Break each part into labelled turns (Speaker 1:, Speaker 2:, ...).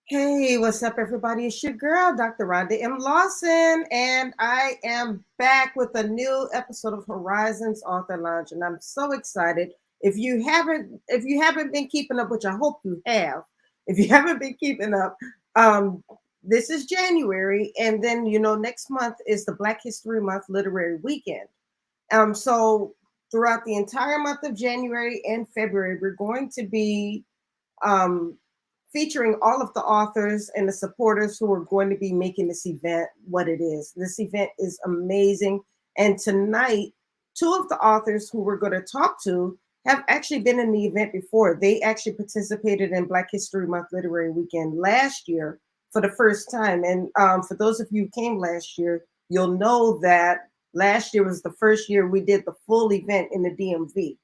Speaker 1: Hey, what's up, everybody? It's your girl, Dr. Rhonda M. Lawson, and I am back with a new episode of Horizons Author Lounge, and I'm so excited. If you haven't been keeping up, which I hope you have, if you haven't been keeping up, um, this is January, and then next month is the Black History Month Literary Weekend. So throughout the entire month of January and February, we're going to be um, featuring all of the authors and the supporters who are going to be making this event what it is. This event is amazing. And tonight, two of the authors who we're going to talk to have actually been in the event before. They actually participated in Black History Month Literary Weekend last year for the first time. And for those of you who came last year, you'll know that last year was the first year we did the full event in the DMV.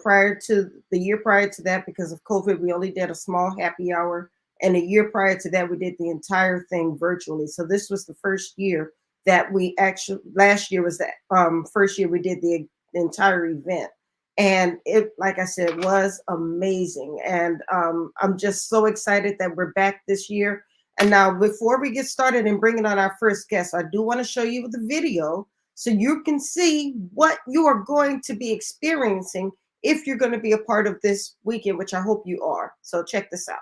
Speaker 1: Prior to the year prior to that, because of COVID, we only did a small happy hour. And a year prior to that, we did the entire thing virtually. So this was the first year that last year was the first year we did the entire event. And it, like I said, was amazing. And I'm just so excited that we're back this year. And now, before we get started and bringing on our first guest, I do want to show you the video so you can see what you are going to be experiencing if you're going to be a part of this weekend, which I hope you are. So check this out.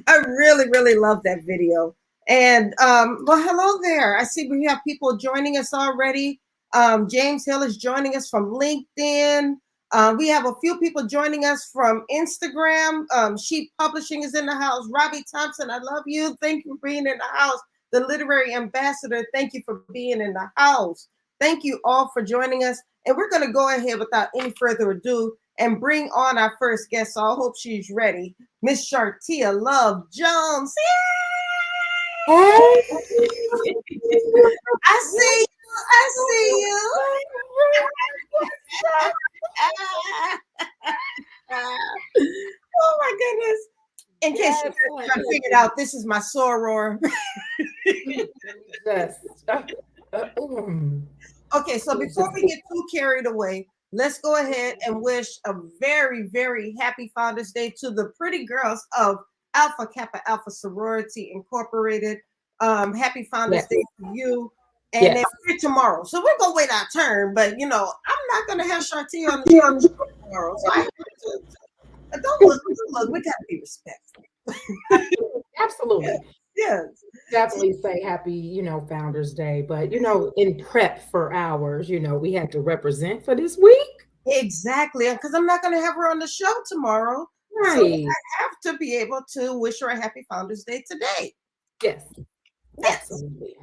Speaker 1: I really love that video. And well, hello there. I see we have people joining us already. James Hill is joining us from LinkedIn. We have a few people joining us from Instagram. Sheep Publishing is in the house. Robbie Thompson, I love you. Thank you for being in the house. The Literary Ambassador, thank you for being in the house. Thank you all for joining us. And we're going to go ahead without any further ado and bring on our first guest. So I hope she's ready. Miss Shartia Love Jones. Yay! I see you. I see you. Oh my goodness. In case you figured out, this is my soror.
Speaker 2: Yes.
Speaker 1: Okay, so before we get too carried away, let's go ahead and wish a very happy Father's Day to the pretty girls of Alpha Kappa Alpha Sorority Incorporated. Happy Founders Day to you. And then we're tomorrow. So we're going to wait our turn. But, I'm not going to have Shartia on the show tomorrow. So I have to, don't look. We got to be respectful.
Speaker 2: Absolutely.
Speaker 1: Yes.
Speaker 2: Definitely say happy, Founders Day. But, in prep for ours, we had to represent for this week.
Speaker 1: Exactly. Because I'm not going to have her on the show tomorrow.
Speaker 2: Right.
Speaker 1: So I have to be able to wish her a happy Founders Day today.
Speaker 2: Yes.
Speaker 1: Absolutely.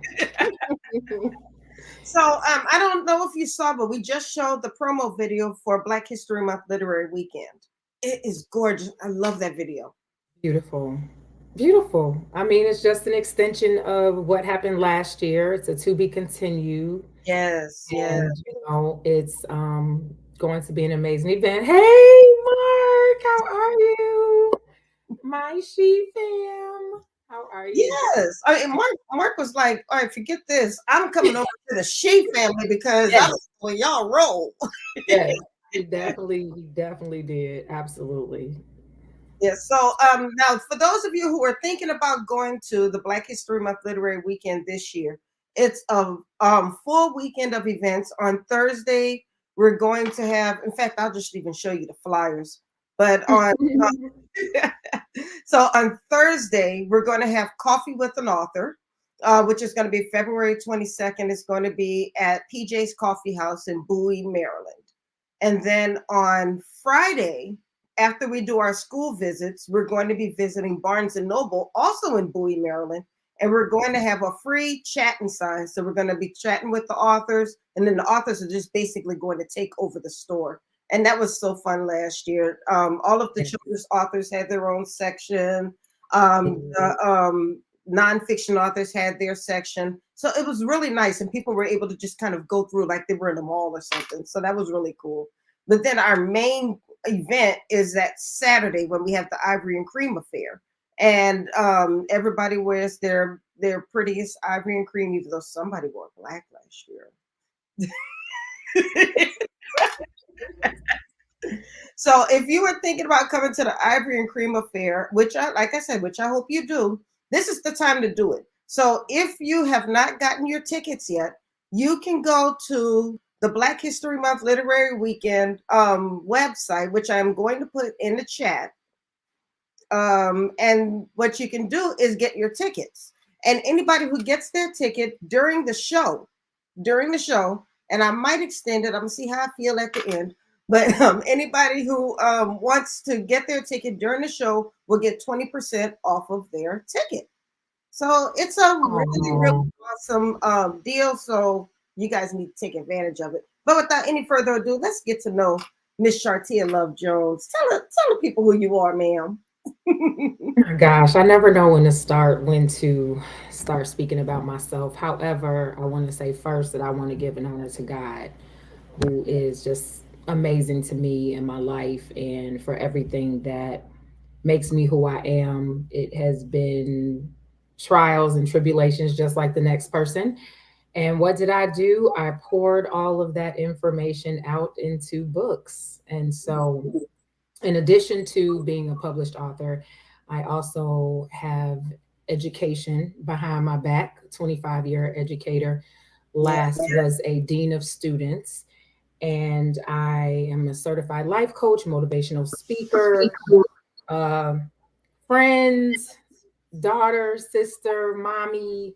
Speaker 1: So I don't know if you saw, but we just showed the promo video for Black History Month Literary Weekend. It is gorgeous. I love that video.
Speaker 2: Beautiful. Beautiful. I mean, it's just an extension of what happened last year. It's a to be continued.
Speaker 1: Yes.
Speaker 2: And, it's going to be an amazing event. Hey, Mark, how are you? My she fam. How are you?
Speaker 1: Yes. Mark was like, all right, forget this. I'm coming over to the She family because I
Speaker 2: Yes,
Speaker 1: don't know where y'all roll.
Speaker 2: yes. He definitely did. Absolutely.
Speaker 1: Yeah. So now for those of you who are thinking about going to the Black History Month Literary Weekend this year, it's a full weekend of events. On Thursday, we're going to have, in fact, I'll just even show you the flyers. But on so on Thursday, we're going to have coffee with an author, which is going to be February 22nd. It's going to be at PJ's Coffee House in Bowie, Maryland. And then on Friday, after we do our school visits, we're going to be visiting Barnes and Noble, also in Bowie, Maryland. And we're going to have a free chat and sign. So we're going to be chatting with the authors, and then the authors are just basically going to take over the store. And that was so fun last year. All of the children's authors had their own section. The nonfiction authors had their section. So it was really nice, and people were able to just kind of go through like they were in a mall or something. So that was really cool. But then our main event is that Saturday when we have the Ivory and Cream affair, and everybody wears their prettiest ivory and cream, even though somebody wore black last year. So if you were thinking about coming to the Ivory and Cream Affair, which I, like I said, which I hope you do, this is the time to do it. So if you have not gotten your tickets yet, you can go to the Black History Month Literary Weekend website, which I'm going to put in the chat. And what you can do is get your tickets. And anybody who gets their ticket during the show, and I might extend it. I'm gonna see how I feel at the end. But anybody who wants to get their ticket during the show will get 20% off of their ticket. So it's a really, really
Speaker 2: Oh,
Speaker 1: awesome deal. So you guys need to take advantage of it. But without any further ado, let's get to know Miss Shartia Love Jones. Tell the people who you are, ma'am.
Speaker 2: gosh, I never know when to start speaking about myself. However, I want to say first that I want to give an honor to God, who is just amazing to me in my life and for everything that makes me who I am. It has been trials and tribulations just like the next person. And what did I do? I poured all of that information out into books. And so, in addition to being a published author, I also have education behind my back, 25-year educator.
Speaker 1: Yeah.
Speaker 2: Last was a dean of students, and I am a certified life coach, motivational speaker, uh, friends, daughter, sister, mommy.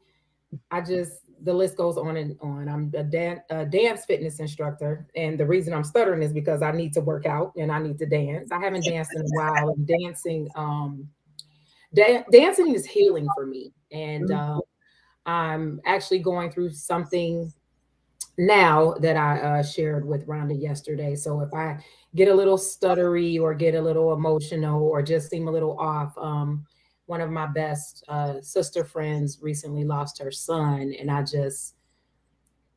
Speaker 2: The list goes on and on. I'm a dance fitness instructor. And the reason I'm stuttering is because I need to work out and I need to dance. I haven't danced in a while. And dancing is healing for me. And I'm actually going through something now that I shared with Rhonda yesterday. So if I get a little stuttery or get a little emotional or just seem a little off, one of my best sister friends recently lost her son, and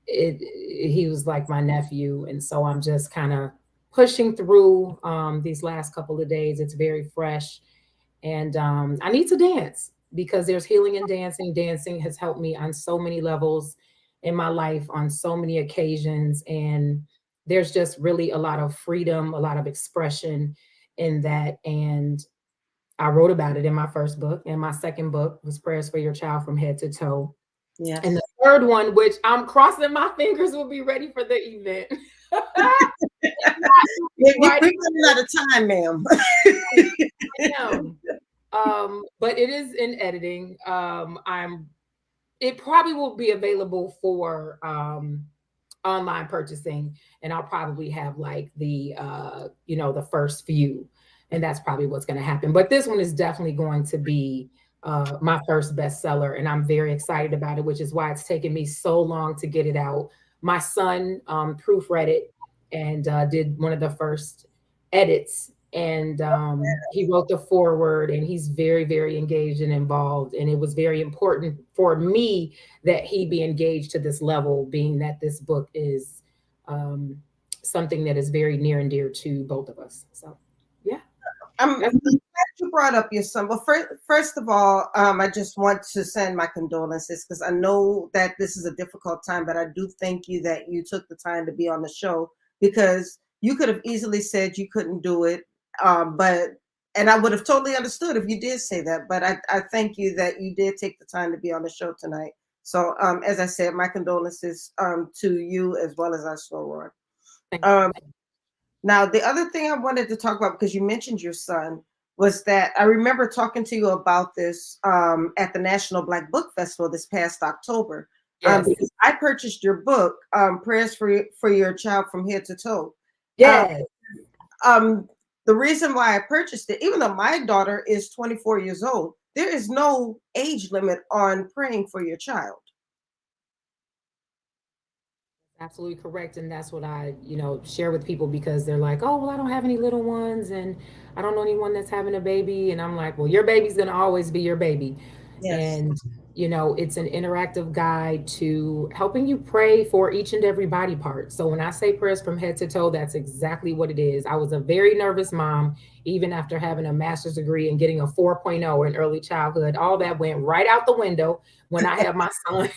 Speaker 2: he was like my nephew, and so I'm just kind of pushing through these last couple of days. It's very fresh, and I need to dance because there's healing in dancing. Dancing has helped me on so many levels in my life on so many occasions, and there's just really a lot of freedom, a lot of expression in that. And I wrote about it in my first book, and my second book was Prayers for Your Child from Head to Toe. And
Speaker 1: Yes.
Speaker 2: the third one, which I'm crossing my fingers will be ready for the event. It's not
Speaker 1: We're
Speaker 2: writing.
Speaker 1: running out of time, ma'am.
Speaker 2: I am. But it is in editing. It probably will be available for online purchasing, and I'll probably have like the first few, and that's probably what's going to happen. But this one is definitely going to be my first bestseller, and I'm very excited about it, which is why it's taken me so long to get it out. My son proofread it and did one of the first edits, and he wrote the foreword, and he's very, very engaged and involved. And it was very important for me that he be engaged to this level, being that this book is um, something that is very near and dear to both of us. So, yeah.
Speaker 1: I'm
Speaker 2: That's
Speaker 1: glad you brought up your son. Well, first of all, I just want to send my condolences because I know that this is a difficult time, but I do thank you that you took the time to be on the show because you could have easily said you couldn't do it. But and I would have totally understood if you did say that, but I thank you that you did take the time to be on the show tonight. So as I said, my condolences to you as well as our soror.
Speaker 2: thank you.
Speaker 1: Um, Now, the other thing I wanted to talk about, because you mentioned your son, was that I remember talking to you about this at the National Black Book Festival this past October,
Speaker 2: Yes.
Speaker 1: because I purchased your book, Prayers for Your Child from Head to Toe. Uh,
Speaker 2: Yes.
Speaker 1: um, the reason why I purchased it, even though my daughter is 24 years old, there is no age limit on praying for your child.
Speaker 2: Absolutely correct. And that's what I, share with people because they're like, oh, well, I don't have any little ones and I don't know anyone that's having a baby. And I'm like, well, your baby's going to always be your baby.
Speaker 1: Yes.
Speaker 2: And, it's an interactive guide to helping you pray for each and every body part. So when I say prayers from head to toe, that's exactly what it is. I was a very nervous mom, even after having a master's degree and getting a 4.0 in early childhood. All that went right out the window when I had my son.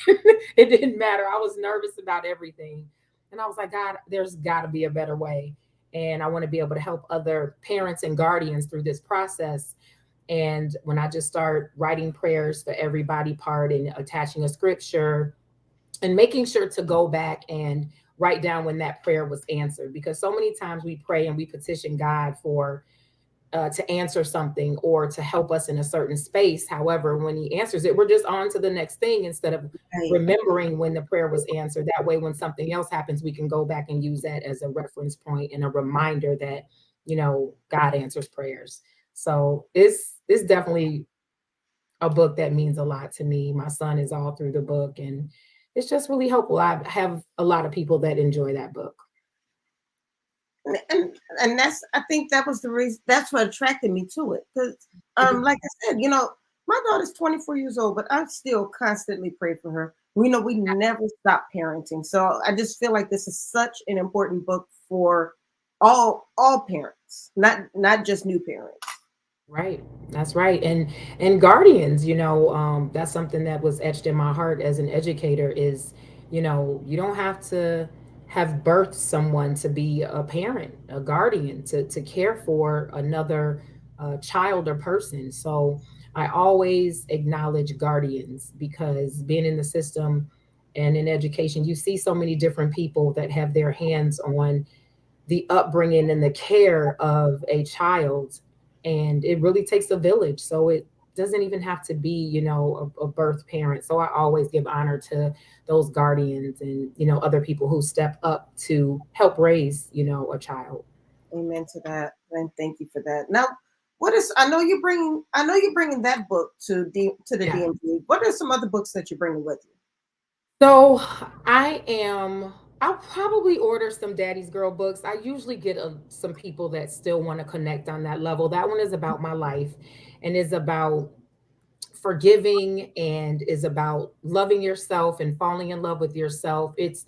Speaker 2: It didn't matter. I was nervous about everything. And I was like, God, there's got to be a better way. And I want to be able to help other parents and guardians through this process. And when I just start writing prayers for every body part and attaching a scripture and making sure to go back and write down when that prayer was answered, because so many times we pray and we petition God for to answer something or to help us in a certain space. However, when he answers it, we're just on to the next thing instead of
Speaker 1: Right.
Speaker 2: remembering when the prayer was answered. That way, when something else happens, we can go back and use that as a reference point and a reminder that, God answers prayers. So it's definitely a book that means a lot to me. My son is all through the book and it's just really helpful. I have a lot of people that enjoy that book.
Speaker 1: And that's I think that was the reason that's what attracted me to it because like I said, my daughter's 24 years old, but I still constantly pray for her. We never stop parenting, so I just feel like this is such an important book for all parents, not just new parents.
Speaker 2: Right. That's right. And guardians, that's something that was etched in my heart as an educator is, you don't have to have birthed someone to be a parent, a guardian, to care for another child or person. So I always acknowledge guardians because being in the system and in education, you see so many different people that have their hands on the upbringing and the care of a child, and it really takes a village, so it doesn't even have to be a birth parent. So I always give honor to those guardians and other people who step up to help raise a child.
Speaker 1: Amen to that, and thank you for that. Now, what is I know you're bringing that book to the
Speaker 2: Yeah.
Speaker 1: DMV. What are some other books that you're bringing with you?
Speaker 2: So I'll probably order some Daddy's Girl books. I usually get some people that still want to connect on that level. That one is about my life and is about forgiving and is about loving yourself and falling in love with yourself. It's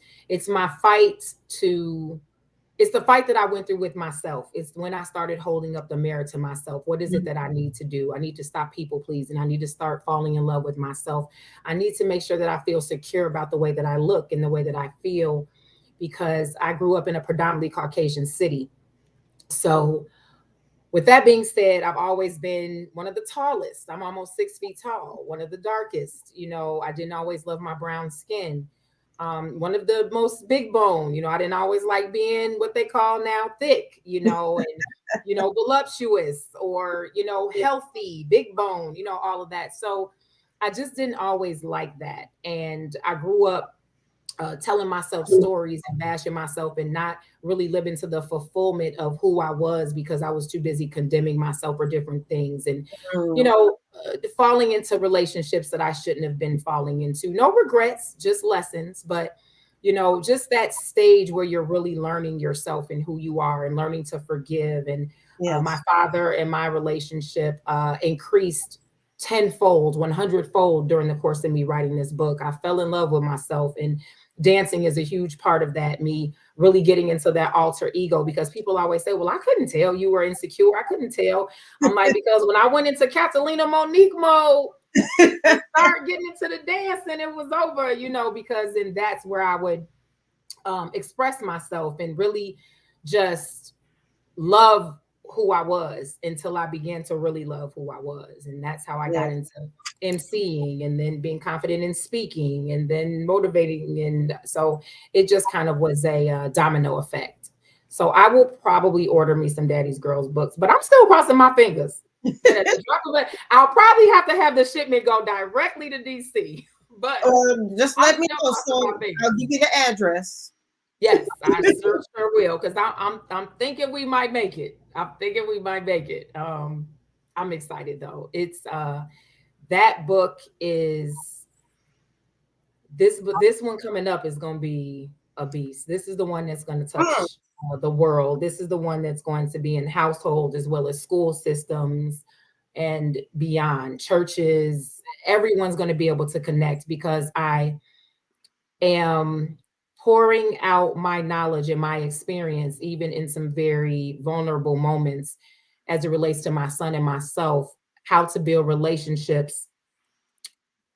Speaker 2: my fight to it's the fight that I went through with myself. It's when I started holding up the mirror to myself. What is it that I need to do? I need to stop people pleasing. I need to start falling in love with myself. I need to make sure that I feel secure about the way that I look and the way that I feel because I grew up in a predominantly Caucasian city. So with that being said, I've always been one of the tallest. I'm almost 6 feet tall, one of the darkest. I didn't always love my brown skin. One of the most big bone. I didn't always like being what they call now thick, and voluptuous or healthy, big bone, all of that. So I just didn't always like that. And I grew up telling myself stories and bashing myself and not really living to the fulfillment of who I was because I was too busy condemning myself for different things and,
Speaker 1: Mm,
Speaker 2: falling into relationships that I shouldn't have been falling into. No regrets, just lessons, but, just that stage where you're really learning yourself and who you are and learning to forgive. And my
Speaker 1: yes.
Speaker 2: father and my relationship increased tenfold, 100-fold during the course of me writing this book. I fell in love with myself and dancing is a huge part of that, me really getting into that alter ego, because people always say, well, I couldn't tell you were insecure. I couldn't tell. I'm like, because when I went into Catalina Monique mode and start getting into the dance, and it was over, because then that's where I would express myself and really just love who I was until I began to really love who I was. And that's how I got
Speaker 1: Yes.
Speaker 2: into emceeing, and then being confident in speaking, and then motivating. And so it just kind of was a domino effect. So I will probably order me some Daddy's Girls books, but I'm still crossing my fingers. That at the drop of it, I'll probably have to have the shipment go directly to DC. But
Speaker 1: Just
Speaker 2: I'm
Speaker 1: let me
Speaker 2: still
Speaker 1: know.
Speaker 2: crossing
Speaker 1: So
Speaker 2: my fingers.
Speaker 1: I'll give you the address.
Speaker 2: Yes, I sure will, because I'm thinking we might make it. I'm thinking we might make it. I'm excited though. It's that book is this one coming up is going to be a beast. This is the one that's going to
Speaker 1: Mm.
Speaker 2: touch the world. This is the one that's going to be in households as well as school systems and beyond, churches. Everyone's going to be able to connect, because I am pouring out my knowledge and my experience, even in some very vulnerable moments, as it relates to my son and myself, how to build relationships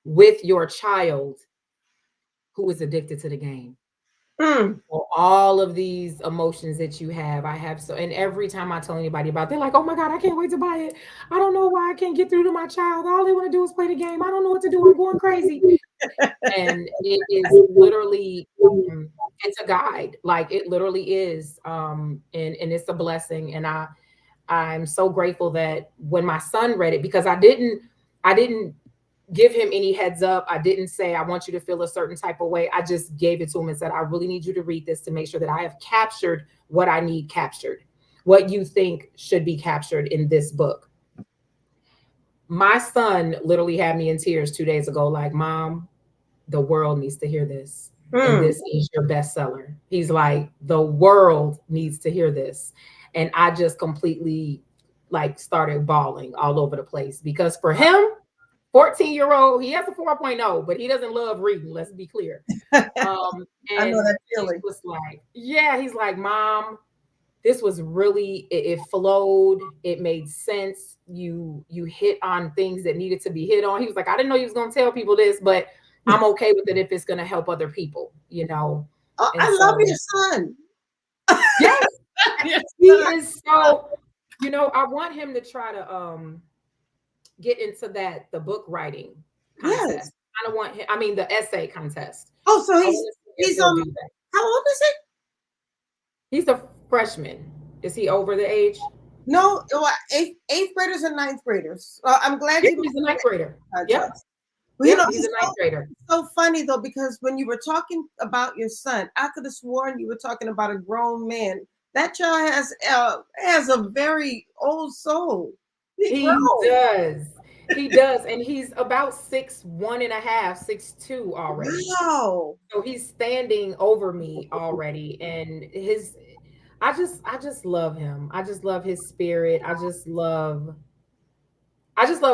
Speaker 2: with your child who is addicted to the game.
Speaker 1: Mm.
Speaker 2: For all of these emotions that you have, I have so, and every time I tell anybody about it, they're like, oh my God, I can't wait to buy it. I don't know why I can't get through to my child. All they want to do is play the game. I don't know what to do. I'm going crazy. And it is literally it's a guide, like it literally is, and it's a blessing. And I'm so grateful that when my son read it, because I didn't give him any heads up. I didn't say I want you to feel a certain type of way. I just gave it to him and said, I really need you to read this to make sure that I have captured what I need captured, what you think should be captured in this book. My son literally had me in tears 2 days ago, like, Mom, the world needs to hear this. And
Speaker 1: Mm.
Speaker 2: this is your bestseller. He's like, the world needs to hear this. And I just completely like started bawling all over the place, because for him, 14-year-old, he has a 4.0, but he doesn't love reading. Let's be clear.
Speaker 1: I know
Speaker 2: And
Speaker 1: that
Speaker 2: he
Speaker 1: feeling.
Speaker 2: was like, yeah, he's like, Mom, this was really, it flowed, it made sense. You hit on things that needed to be hit on. He was like, I didn't know you was gonna tell people this, but I'm okay with it if it's gonna help other people.
Speaker 1: Oh,
Speaker 2: And
Speaker 1: I love
Speaker 2: so
Speaker 1: your son.
Speaker 2: yes,
Speaker 1: Your
Speaker 2: he
Speaker 1: son.
Speaker 2: is so, I want him to try to get into the book writing
Speaker 1: Yes.
Speaker 2: contest. I don't want him, I mean the essay contest.
Speaker 1: Oh, so
Speaker 2: I want to see if
Speaker 1: he's
Speaker 2: he'll do that.
Speaker 1: how old is he?
Speaker 2: He's a freshman. Is he over the age?
Speaker 1: No, well, eighth graders and ninth graders. I'm glad
Speaker 2: Yep,
Speaker 1: you
Speaker 2: he's a
Speaker 1: made
Speaker 2: ninth grader.
Speaker 1: that
Speaker 2: Yep,
Speaker 1: contest. Well,
Speaker 2: yep, he's a
Speaker 1: it's
Speaker 2: ninth grader.
Speaker 1: so funny though, because when you were talking about your son, I could have sworn you were talking about a grown man. That child has a very old soul. He
Speaker 2: He
Speaker 1: grown.
Speaker 2: does. He does. And he's about 6'1" and a half, 6'2" already.
Speaker 1: Wow.
Speaker 2: So he's standing over me already. And I just love him. I just love his spirit. I just love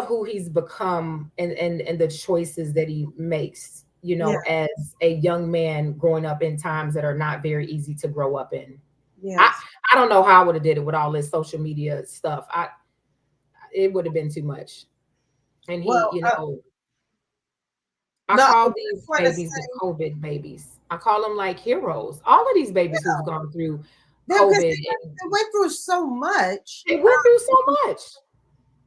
Speaker 2: who he's become, and the choices that he makes,
Speaker 1: Yeah.
Speaker 2: as a young man growing up in times that are not very easy to grow up in. I
Speaker 1: Yes.
Speaker 2: I don't know how I would have did it with all this social media stuff. It would have been too much. And he,
Speaker 1: Well,
Speaker 2: I
Speaker 1: no, I
Speaker 2: call
Speaker 1: just
Speaker 2: these
Speaker 1: want to
Speaker 2: babies the
Speaker 1: say
Speaker 2: COVID babies. I call them like heroes. All of these babies who've gone through
Speaker 1: that because
Speaker 2: COVID, and
Speaker 1: they went through so much.
Speaker 2: they went through so much.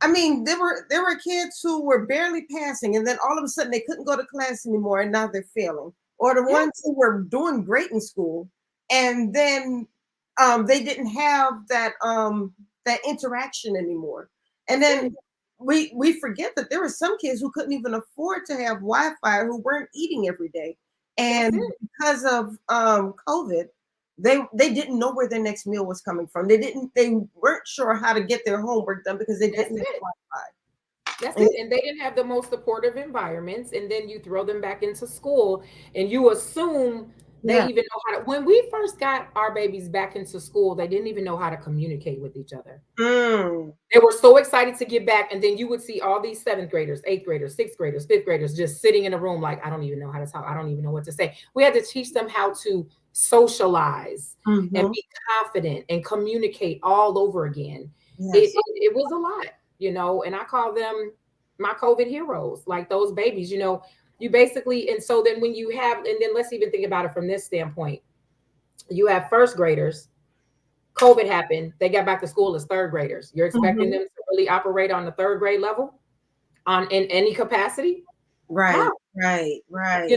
Speaker 1: I mean, there were kids who were barely passing, and then all of a sudden they couldn't go to class anymore, and now they're failing. Or the
Speaker 2: Yeah,
Speaker 1: ones who were doing great in school, and then they didn't have that interaction anymore. And
Speaker 2: yeah,
Speaker 1: then we forget that there were some kids who couldn't even afford to have Wi-Fi, who weren't eating every day,
Speaker 2: that's
Speaker 1: and
Speaker 2: it.
Speaker 1: because of COVID, they didn't know where their next meal was coming from. They weren't sure how to get their homework done because they
Speaker 2: That's
Speaker 1: didn't have
Speaker 2: it.
Speaker 1: Wi-Fi.
Speaker 2: That's
Speaker 1: And
Speaker 2: it. And they didn't have the most supportive environments. And then you throw them back into school and you assume They
Speaker 1: Yeah.
Speaker 2: even know how to, when we first got our babies back into school, they didn't even know how to communicate with each other.
Speaker 1: Mm.
Speaker 2: They were so excited to get back. And then you would see all these seventh graders, eighth graders, sixth graders, fifth graders just sitting in a room like, I don't even know how to talk. I don't even know what to say. We had to teach them how to socialize and
Speaker 1: Hmm.
Speaker 2: be confident and communicate all over again.
Speaker 1: Yes.
Speaker 2: It was a lot, and I call them my COVID heroes, like those babies, you basically, and so then when you have, and then let's even think about it from this standpoint. You have first graders. COVID happened. They got back to school as third graders. You're expecting
Speaker 1: Hmm.
Speaker 2: them to really operate on the third grade level on in any capacity? How?
Speaker 1: Right. Right. Right.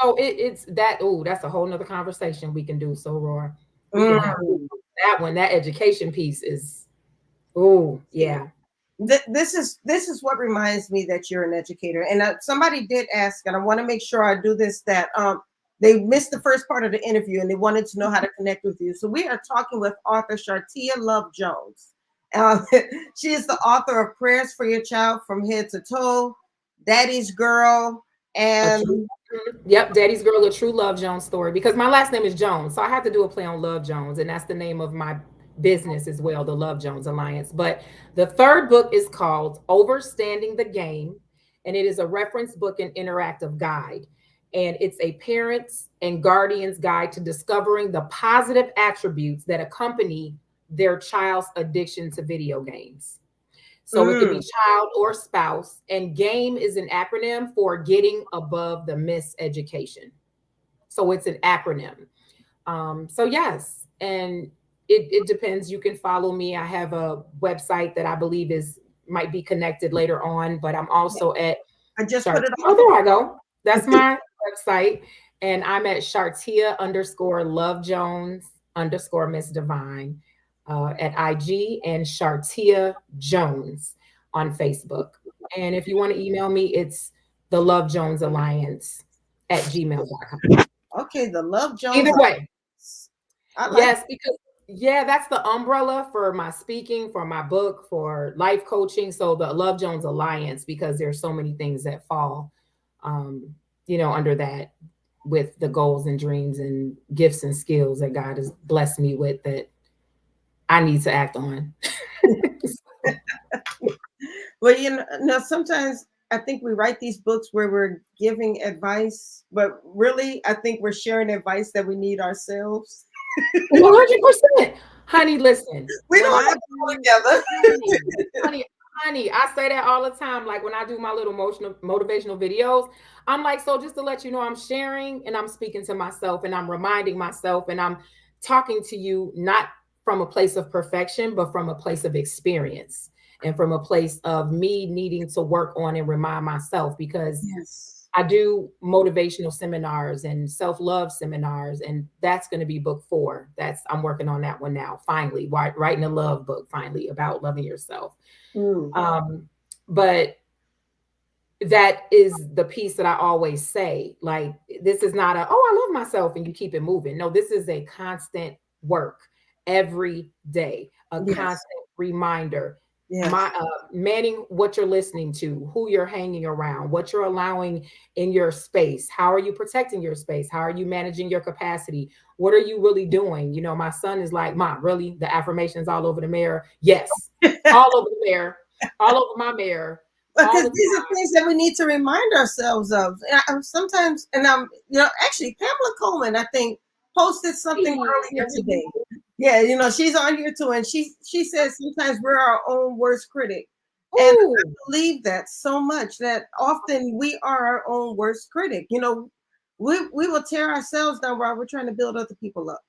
Speaker 2: So it's that. Oh, that's a whole nother conversation we can do. So, Roar, we can have
Speaker 1: Mm.
Speaker 2: that one. That education piece is. Oh,
Speaker 1: Yeah.
Speaker 2: yeah.
Speaker 1: This is what reminds me that you're an educator. And somebody did ask, and I want to make sure I do this. That they missed the first part of the interview, and they wanted to know how to connect with you. So we are talking with author Shartia Love Jones. Uh, she is the author of Prayers for Your Child from Head to Toe, Daddy's Girl,
Speaker 2: A
Speaker 1: and
Speaker 2: true, yep, Daddy's Girl, a true Love Jones story. Because my last name is Jones, so I have to do a play on Love Jones, and that's the name of my business as well, the Love Jones Alliance. But the third book is called Overstanding the Game, and it is a reference book and interactive guide. And it's a parent's and guardian's guide to discovering the positive attributes that accompany their child's addiction to video games. So it could be
Speaker 1: mm,
Speaker 2: child or spouse. And GAME is an acronym for Getting Above the Miseducation. So it's an acronym. So yes, and it depends. You can follow me. I have a website that I believe is might be connected later on, but I'm also at
Speaker 1: I just
Speaker 2: Shartia.
Speaker 1: put it
Speaker 2: Oh,
Speaker 1: on.
Speaker 2: there I go. That's my website. And I'm at Shartia underscore Love Jones underscore Miss Divine at IG and Shartia Jones on Facebook. And if you want to email me, it's the Love Jones Alliance at gmail.com.
Speaker 1: Okay, the Love
Speaker 2: Either
Speaker 1: Jones.
Speaker 2: way,
Speaker 1: I like.
Speaker 2: yes, because yeah, that's the umbrella for my speaking, for my book, for life coaching. So the Love Jones Alliance, because there's so many things that fall, um, under that, with the goals and dreams and gifts and skills that God has blessed me with that I need to act on.
Speaker 1: Well, sometimes I think we write these books where we're giving advice, but really, I think we're sharing advice that we need ourselves.
Speaker 2: 100%. Honey, listen,
Speaker 1: We
Speaker 2: when
Speaker 1: don't
Speaker 2: I
Speaker 1: have to go
Speaker 2: do,
Speaker 1: together.
Speaker 2: honey, honey, honey, I say that all the time. Like when I do my little motivational videos, I'm like, so just to let you know, I'm sharing and I'm speaking to myself and I'm reminding myself and I'm talking to you not from a place of perfection, but from a place of experience and from a place of me needing to work on and remind myself because
Speaker 1: Yes.
Speaker 2: I do motivational seminars and self-love seminars, and that's going to be book 4. I'm working on that one now. Finally, writing a love book finally about loving yourself.
Speaker 1: Mm.
Speaker 2: But that is the piece that I always say. Like this is not I love myself and you keep it moving. No, this is a constant work every day, a
Speaker 1: Yes.
Speaker 2: constant reminder
Speaker 1: Yes.
Speaker 2: manning what you're listening to, who you're hanging around, what you're allowing in your space. How are you protecting your space? How are you managing your capacity? What are you really doing? My son is like, Mom, really? The affirmations all over the mirror? Yes, all over the mirror, all over my mirror, all
Speaker 1: Because
Speaker 2: the
Speaker 1: these are
Speaker 2: time.
Speaker 1: things that we need to remind ourselves of. And sometimes, and actually, Pamela Coleman, I think, posted something earlier today. Yeah, she's on here too, and she says sometimes we're our own worst critic, and I
Speaker 2: Ooh,
Speaker 1: believe that so much that often we are our own worst critic. We will tear ourselves down while we're trying to build other people up.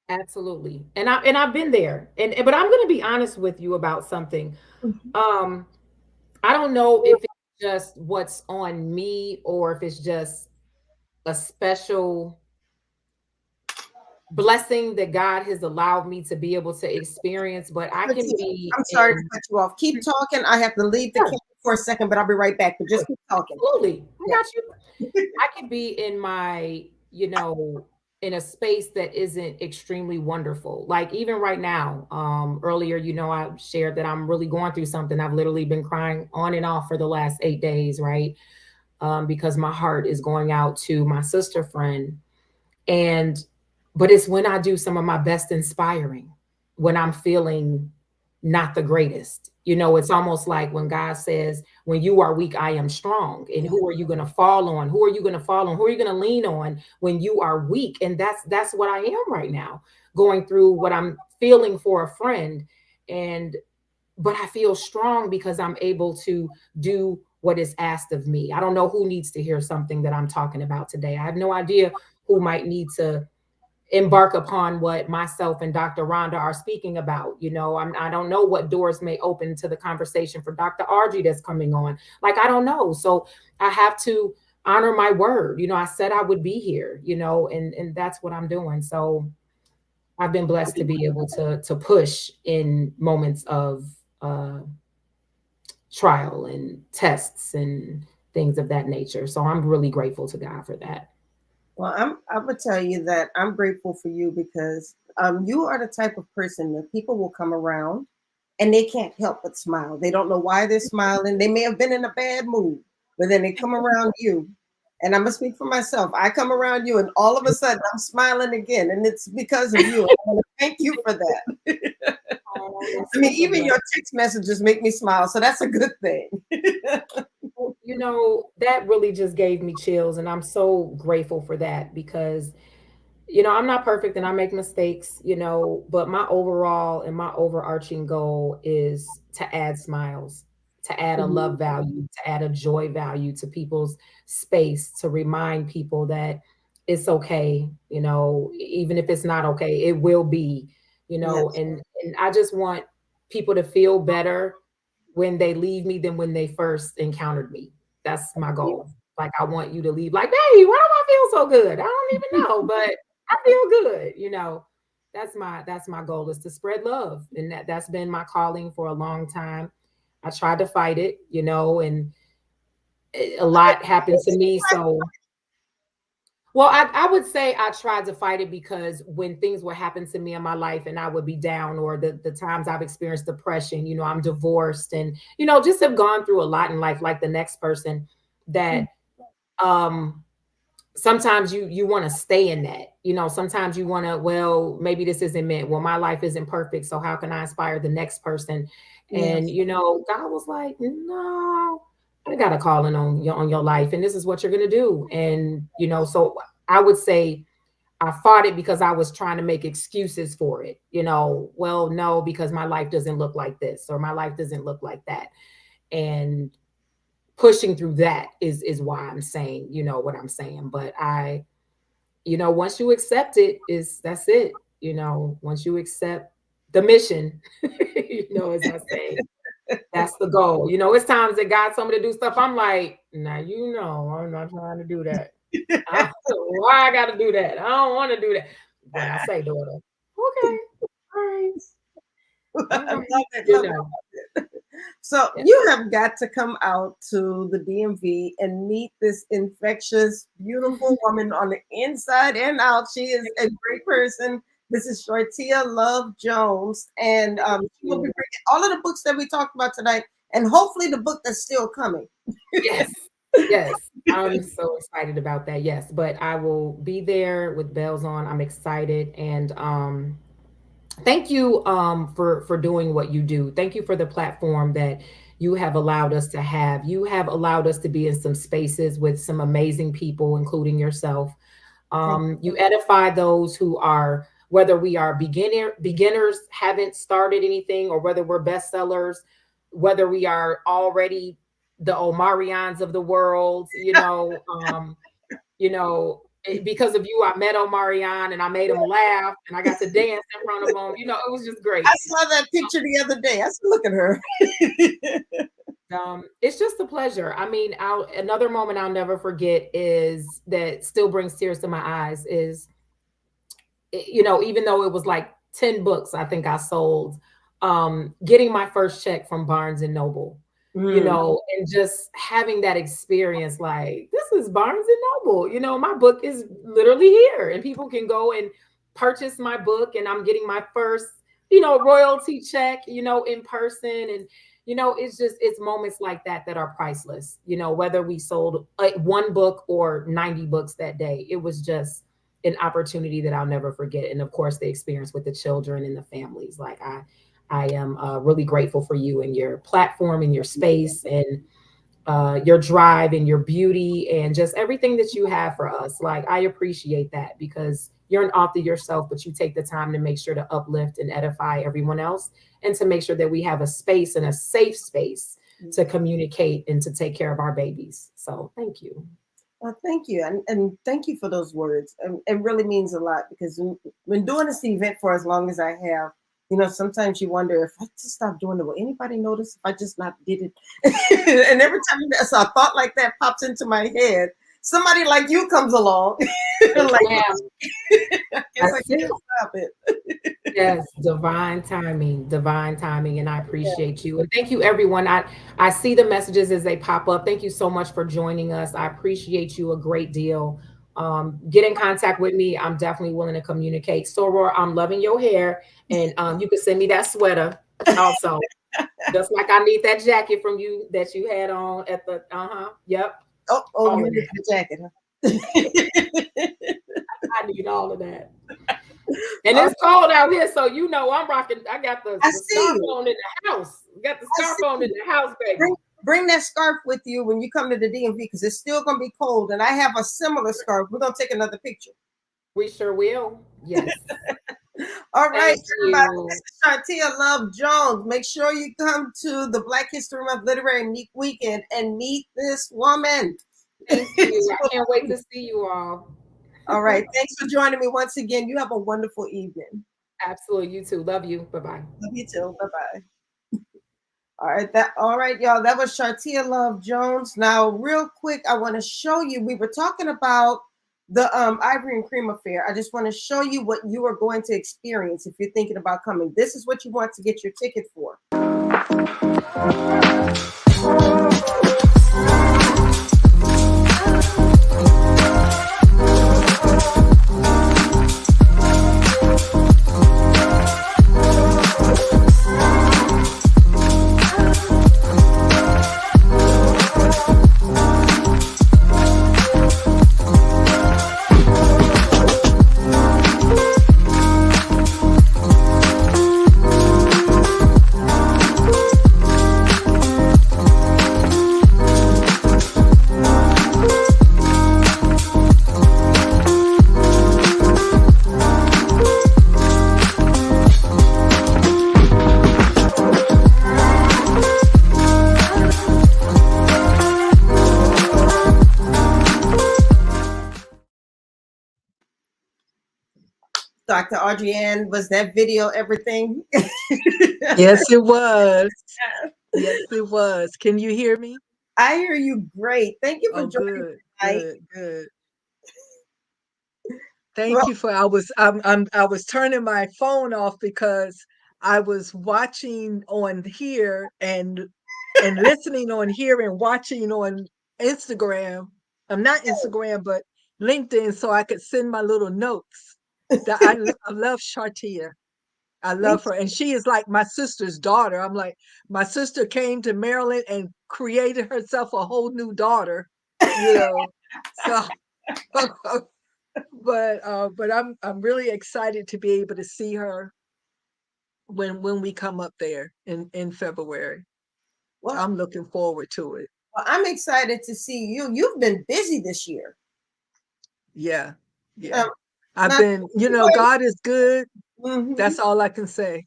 Speaker 2: absolutely. And I've been there. But I'm going to be honest with you about something.
Speaker 1: Mhm.
Speaker 2: Um, I don't know if it's just what's on me or if it's just a special blessing that God has allowed me to be able to experience, but I can be
Speaker 1: I'm sorry to
Speaker 2: in.
Speaker 1: cut you off. Keep talking. I have to leave the
Speaker 2: Sure,
Speaker 1: camera for a second, but I'll be right back. But
Speaker 2: sure,
Speaker 1: just keep talking.
Speaker 2: absolutely. I
Speaker 1: Yeah.
Speaker 2: got you. I could be in my, in a space that isn't extremely wonderful. Like even right now, earlier, I shared that I'm really going through something. I've literally been crying on and off for the last 8 days, right? Because my heart is going out to my sister friend And but it's when I do some of my best inspiring, when I'm feeling not the greatest. It's almost like when God says, when you are weak, I am strong. And who are you going to fall on? Who are you going to fall on? Who are you going to lean on when you are weak? And that's what I am right now, going through what I'm feeling for a friend. And but I feel strong because I'm able to do what is asked of me. I don't know who needs to hear something that I'm talking about today. I have no idea who might need to embark upon what myself and Dr. Rhonda are speaking about. I don't know what doors may open to the conversation for Dr. Audrey that's coming on. Like, I don't know. So I have to honor my word. I said I would be here, and that's what I'm doing. So I've been blessed to be able to push in moments of uh, trial and tests and things of that nature. So I'm really grateful to God for that.
Speaker 1: Well, I'm gonna tell you that I'm grateful for you because you are the type of person that people will come around and they can't help but smile. They don't know why they're smiling. They may have been in a bad mood, but then they come around you. And I'm gonna speak for myself. I come around you, and all of a sudden I'm smiling again, and it's because of you. I want to thank you for that.
Speaker 2: Oh, that's
Speaker 1: I mean,
Speaker 2: such a
Speaker 1: even
Speaker 2: blessing.
Speaker 1: your text messages make me smile, so that's a good thing.
Speaker 2: That really just gave me chills, and I'm so grateful for that because I'm not perfect and I make mistakes, but my overall and my overarching goal is to add smiles, to add a
Speaker 1: Mhm.
Speaker 2: love value, to add a joy value to people's space, to remind people that it's okay, even if it's not okay, it will be,
Speaker 1: Yes.
Speaker 2: and I just want people to feel better when they leave me than when they first encountered me. That's my goal. Like, I want you to leave like, hey, why do I feel so good? I don't even know, but I feel good. That's my goal, is to spread love. And that's been my calling for a long time. I tried to fight it, and a lot happened to me. So, well, I would say I tried to fight it because when things would happen to me in my life and I would be down, or the times I've experienced depression, I'm divorced and, just have gone through a lot in life, like the next person, that um sometimes you want to stay in that. Sometimes you want to, well, maybe this isn't meant. Well, my life isn't perfect, so how can I inspire the next person? And
Speaker 1: Yes.
Speaker 2: God was like, no, I got a calling on your life, and this is what you're gonna do. And so I would say I fought it because I was trying to make excuses for it. Well, no, because my life doesn't look like this, or my life doesn't look like that. And pushing through that is why I'm saying, what I'm saying. But once you accept it, is that's it. Once you accept the mission, as I say, that's the goal. It's times that God told me to do stuff. I'm like, now I'm not trying to do that. I don't know why I got to do that. I don't want to do that. But I say, daughter, okay, all right, all
Speaker 1: I
Speaker 2: right,
Speaker 1: love it.
Speaker 2: you
Speaker 1: Love it.
Speaker 2: know,
Speaker 1: So
Speaker 2: yeah.
Speaker 1: you have got to come out to the DMV and meet this infectious, beautiful woman on the inside and out. She is a great person. This is Shartia Love Jones, and
Speaker 2: Thank
Speaker 1: she will be
Speaker 2: you.
Speaker 1: bringing all of the books that we talked about tonight, and hopefully the book that's still coming.
Speaker 2: Yes. Yes. I'm so excited about that. Yes. But I will be there with bells on. I'm excited. And thank you for doing what you do. Thank you for the platform that you have allowed us to have. You have allowed us to be in some spaces with some amazing people, including yourself.
Speaker 1: Thank
Speaker 2: You edify those who are, whether we are beginners, haven't started anything, or whether we're bestsellers, whether we are already the Omarions of the world. Because of you, I met Omarion and I made him laugh and I got to dance in front of him. It was just
Speaker 1: I
Speaker 2: great.
Speaker 1: saw that picture the other day. I said, look at her.
Speaker 2: It's just a pleasure. I mean, another moment I'll never forget, is that still brings tears to my eyes, is even though it was like 10 books I think I sold, getting my first check from Barnes and Noble,
Speaker 1: Mm,
Speaker 2: and just having that experience, like, this is Barnes and Noble, my book is literally here and people can go and purchase my book, and I'm getting my first, royalty check, in person. And, it's moments like that that are priceless, whether we sold one book or 90 books that day. an opportunity that I'll never forget. And of course, the experience with the children and the families. Like I am really grateful for you and your platform and your space and your drive and your beauty and just everything that you have for us. Like I appreciate that because you're an author yourself, but you take the time to make sure to uplift and edify everyone else and to make sure that we have a space and a safe space to communicate and to take care of our babies. So thank you.
Speaker 1: Well, thank you. And thank you for those words. It really means a lot because when doing this event for as long as I have, sometimes you wonder if I just stop doing it, will anybody notice if I just not did it? And every time a thought like that pops into my head, somebody like you comes along. Like, I guess I can't stop it.
Speaker 2: Yes, divine timing, and I appreciate you. And thank you, everyone. I see the messages as they pop up. Thank you so much for joining us. I appreciate you a great deal. Get in contact with me. I'm definitely willing to communicate. Soror, I'm loving your hair, and you can send me that sweater also. Just like I need that jacket from you that you had on at the yep.
Speaker 1: Oh, you need the jacket, huh?
Speaker 2: I need all of that. And it's cold out here, so I'm rocking. I got the scarf on in the house. Got the scarf on in the house, baby.
Speaker 1: Bring that scarf with you when you come to the DMV because it's still gonna be cold. And I have a similar scarf. We're gonna take another picture.
Speaker 2: We sure will. Yes.
Speaker 1: All right, everybody. This is Shartia Love Jones. Make sure you come to the Black History Month Literary Weekend and meet this woman.
Speaker 2: Thank you. I can't wait to see you all.
Speaker 1: All right. Thanks for joining me once again. You have a wonderful evening.
Speaker 2: Absolutely. You too. Love you. Bye-bye.
Speaker 1: Love you too. Bye-bye. All right, y'all. That was Shartia Love Jones. Now, real quick, I want to show you. We were talking about the Ivory and Cream affair. I just want to show you what you are going to experience if you're thinking about coming. This is what you want to get your ticket for. Dr. AudreyAnn, was that video everything?
Speaker 3: Yes, it was. Yes, it was. Can you hear me?
Speaker 1: I hear you great. Thank you for joining me tonight.
Speaker 3: Good. Thank you for. I was turning my phone off because I was watching on here and listening on here and watching on Instagram. I'm not Instagram, but LinkedIn, so I could send my little notes. I love Shartia. I love her. And she is like my sister's daughter. I'm like, my sister came to Maryland and created herself a whole new daughter, So, but I'm really excited to be able to see her when we come up there in February. Well, I'm looking forward to it.
Speaker 1: Well, I'm excited to see you. You've been busy this year.
Speaker 3: Yeah. I've been, God is good. Mm-hmm. That's all I can say.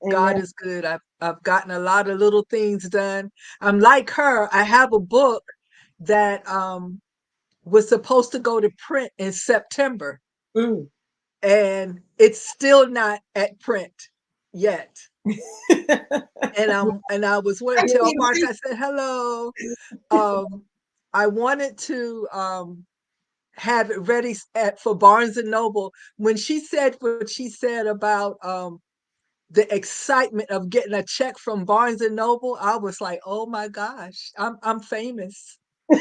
Speaker 3: Amen. God is good. I've gotten a lot of little things done. I'm like her. I have a book that was supposed to go to print in September. And it's still not at print yet. and I was wanting to tell Mark, I said, hello. I wanted to have it ready for Barnes and Noble. When she said what she said about the excitement of getting a check from Barnes and Noble, I was like, oh my gosh, I'm famous. I'm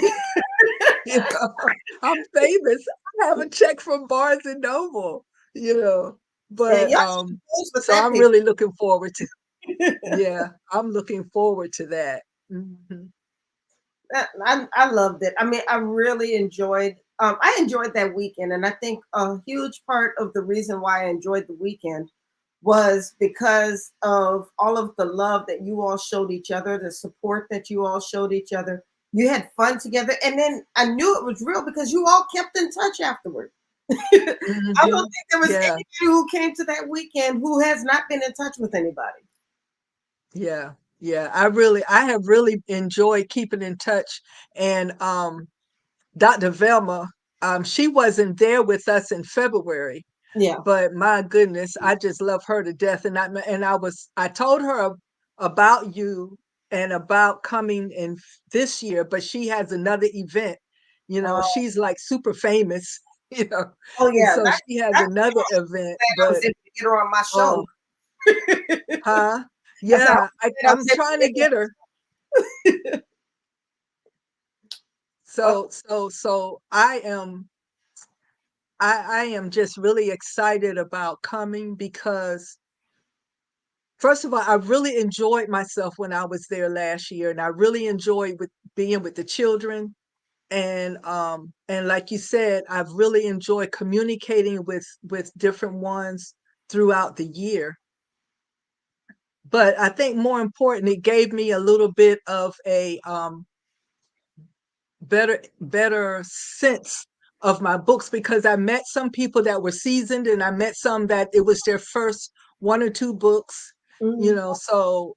Speaker 3: famous. I have a check from Barnes and Noble, But so I'm really looking forward to. Yeah, I'm looking forward to that. Mm-hmm.
Speaker 1: I loved it. I mean, I really enjoyed I enjoyed that weekend, and I think a huge part of the reason why I enjoyed the weekend was because of all of the love that you all showed each other, the support that you all showed each other. You had fun together, and then I knew it was real because you all kept in touch afterward. I don't think there was
Speaker 3: Yeah.
Speaker 1: anybody who came to that weekend who has not been in touch with anybody.
Speaker 3: Yeah. Yeah. I have really enjoyed keeping in touch. And Dr. Velma, she wasn't there with us in February,
Speaker 1: Yeah.
Speaker 3: but my goodness, I just love her to death. I told her about you and about coming in this year, but she has another event.
Speaker 1: Oh,
Speaker 3: She's like super famous, you know,
Speaker 1: oh
Speaker 3: and
Speaker 1: yeah.
Speaker 3: so she has another event.
Speaker 1: I was
Speaker 3: But
Speaker 1: able to get her on my
Speaker 3: oh,
Speaker 1: show.
Speaker 3: huh?
Speaker 1: I said,
Speaker 3: Yeah,
Speaker 1: I
Speaker 3: I'm
Speaker 1: was able
Speaker 3: trying to
Speaker 1: to
Speaker 3: get her.
Speaker 1: get her.
Speaker 3: So I am just really excited about coming because first of all, I really enjoyed myself when I was there last year, and I really enjoyed with being with the children. And like you said, I've really enjoyed communicating with different ones throughout the year. But I think more important, it gave me a little bit of a better sense of my books because I met some people that were seasoned and I met some that it was their first one or two books,
Speaker 1: Mhm.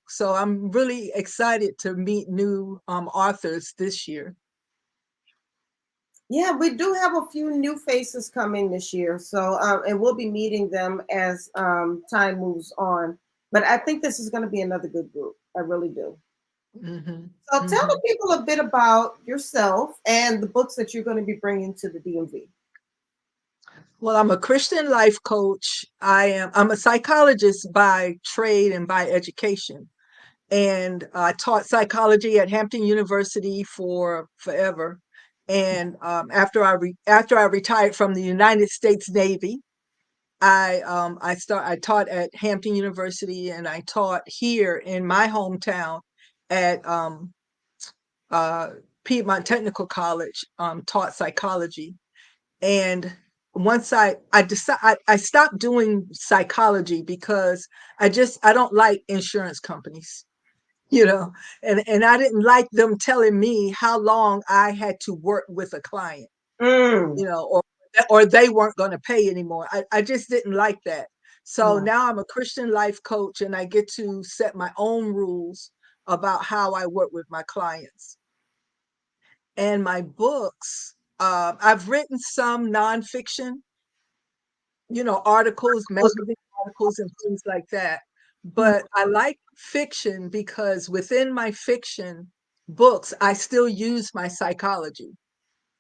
Speaker 3: so I'm really excited to meet new authors this year.
Speaker 1: Yeah, we do have a few new faces coming this year. So, and we'll be meeting them as time moves on. But I think this is going to be another good group. I really do.
Speaker 3: Hmm.
Speaker 1: So, tell
Speaker 3: Hmm.
Speaker 1: the people a bit about yourself and the books that you're going to be bringing to the DMV.
Speaker 3: Well, I'm a Christian life coach. I'm a psychologist by trade and by education. And I taught psychology at Hampton University for forever. And after I retired from the United States Navy, I taught at Hampton University, and I taught here in my hometown at uh, Piedmont Technical College. Taught psychology, and once I stopped doing psychology because I don't like insurance companies, you know, and I didn't like them telling me how long I had to work with a client,
Speaker 1: Mm,
Speaker 3: or they weren't going to pay anymore. I just didn't like that. So
Speaker 1: yeah.
Speaker 3: now I'm a Christian life coach and I get to set my own rules about how I work with my clients. And my books, I've written some nonfiction, articles, magazine articles, and things like that. But I like fiction because within my fiction books, I still use my psychology.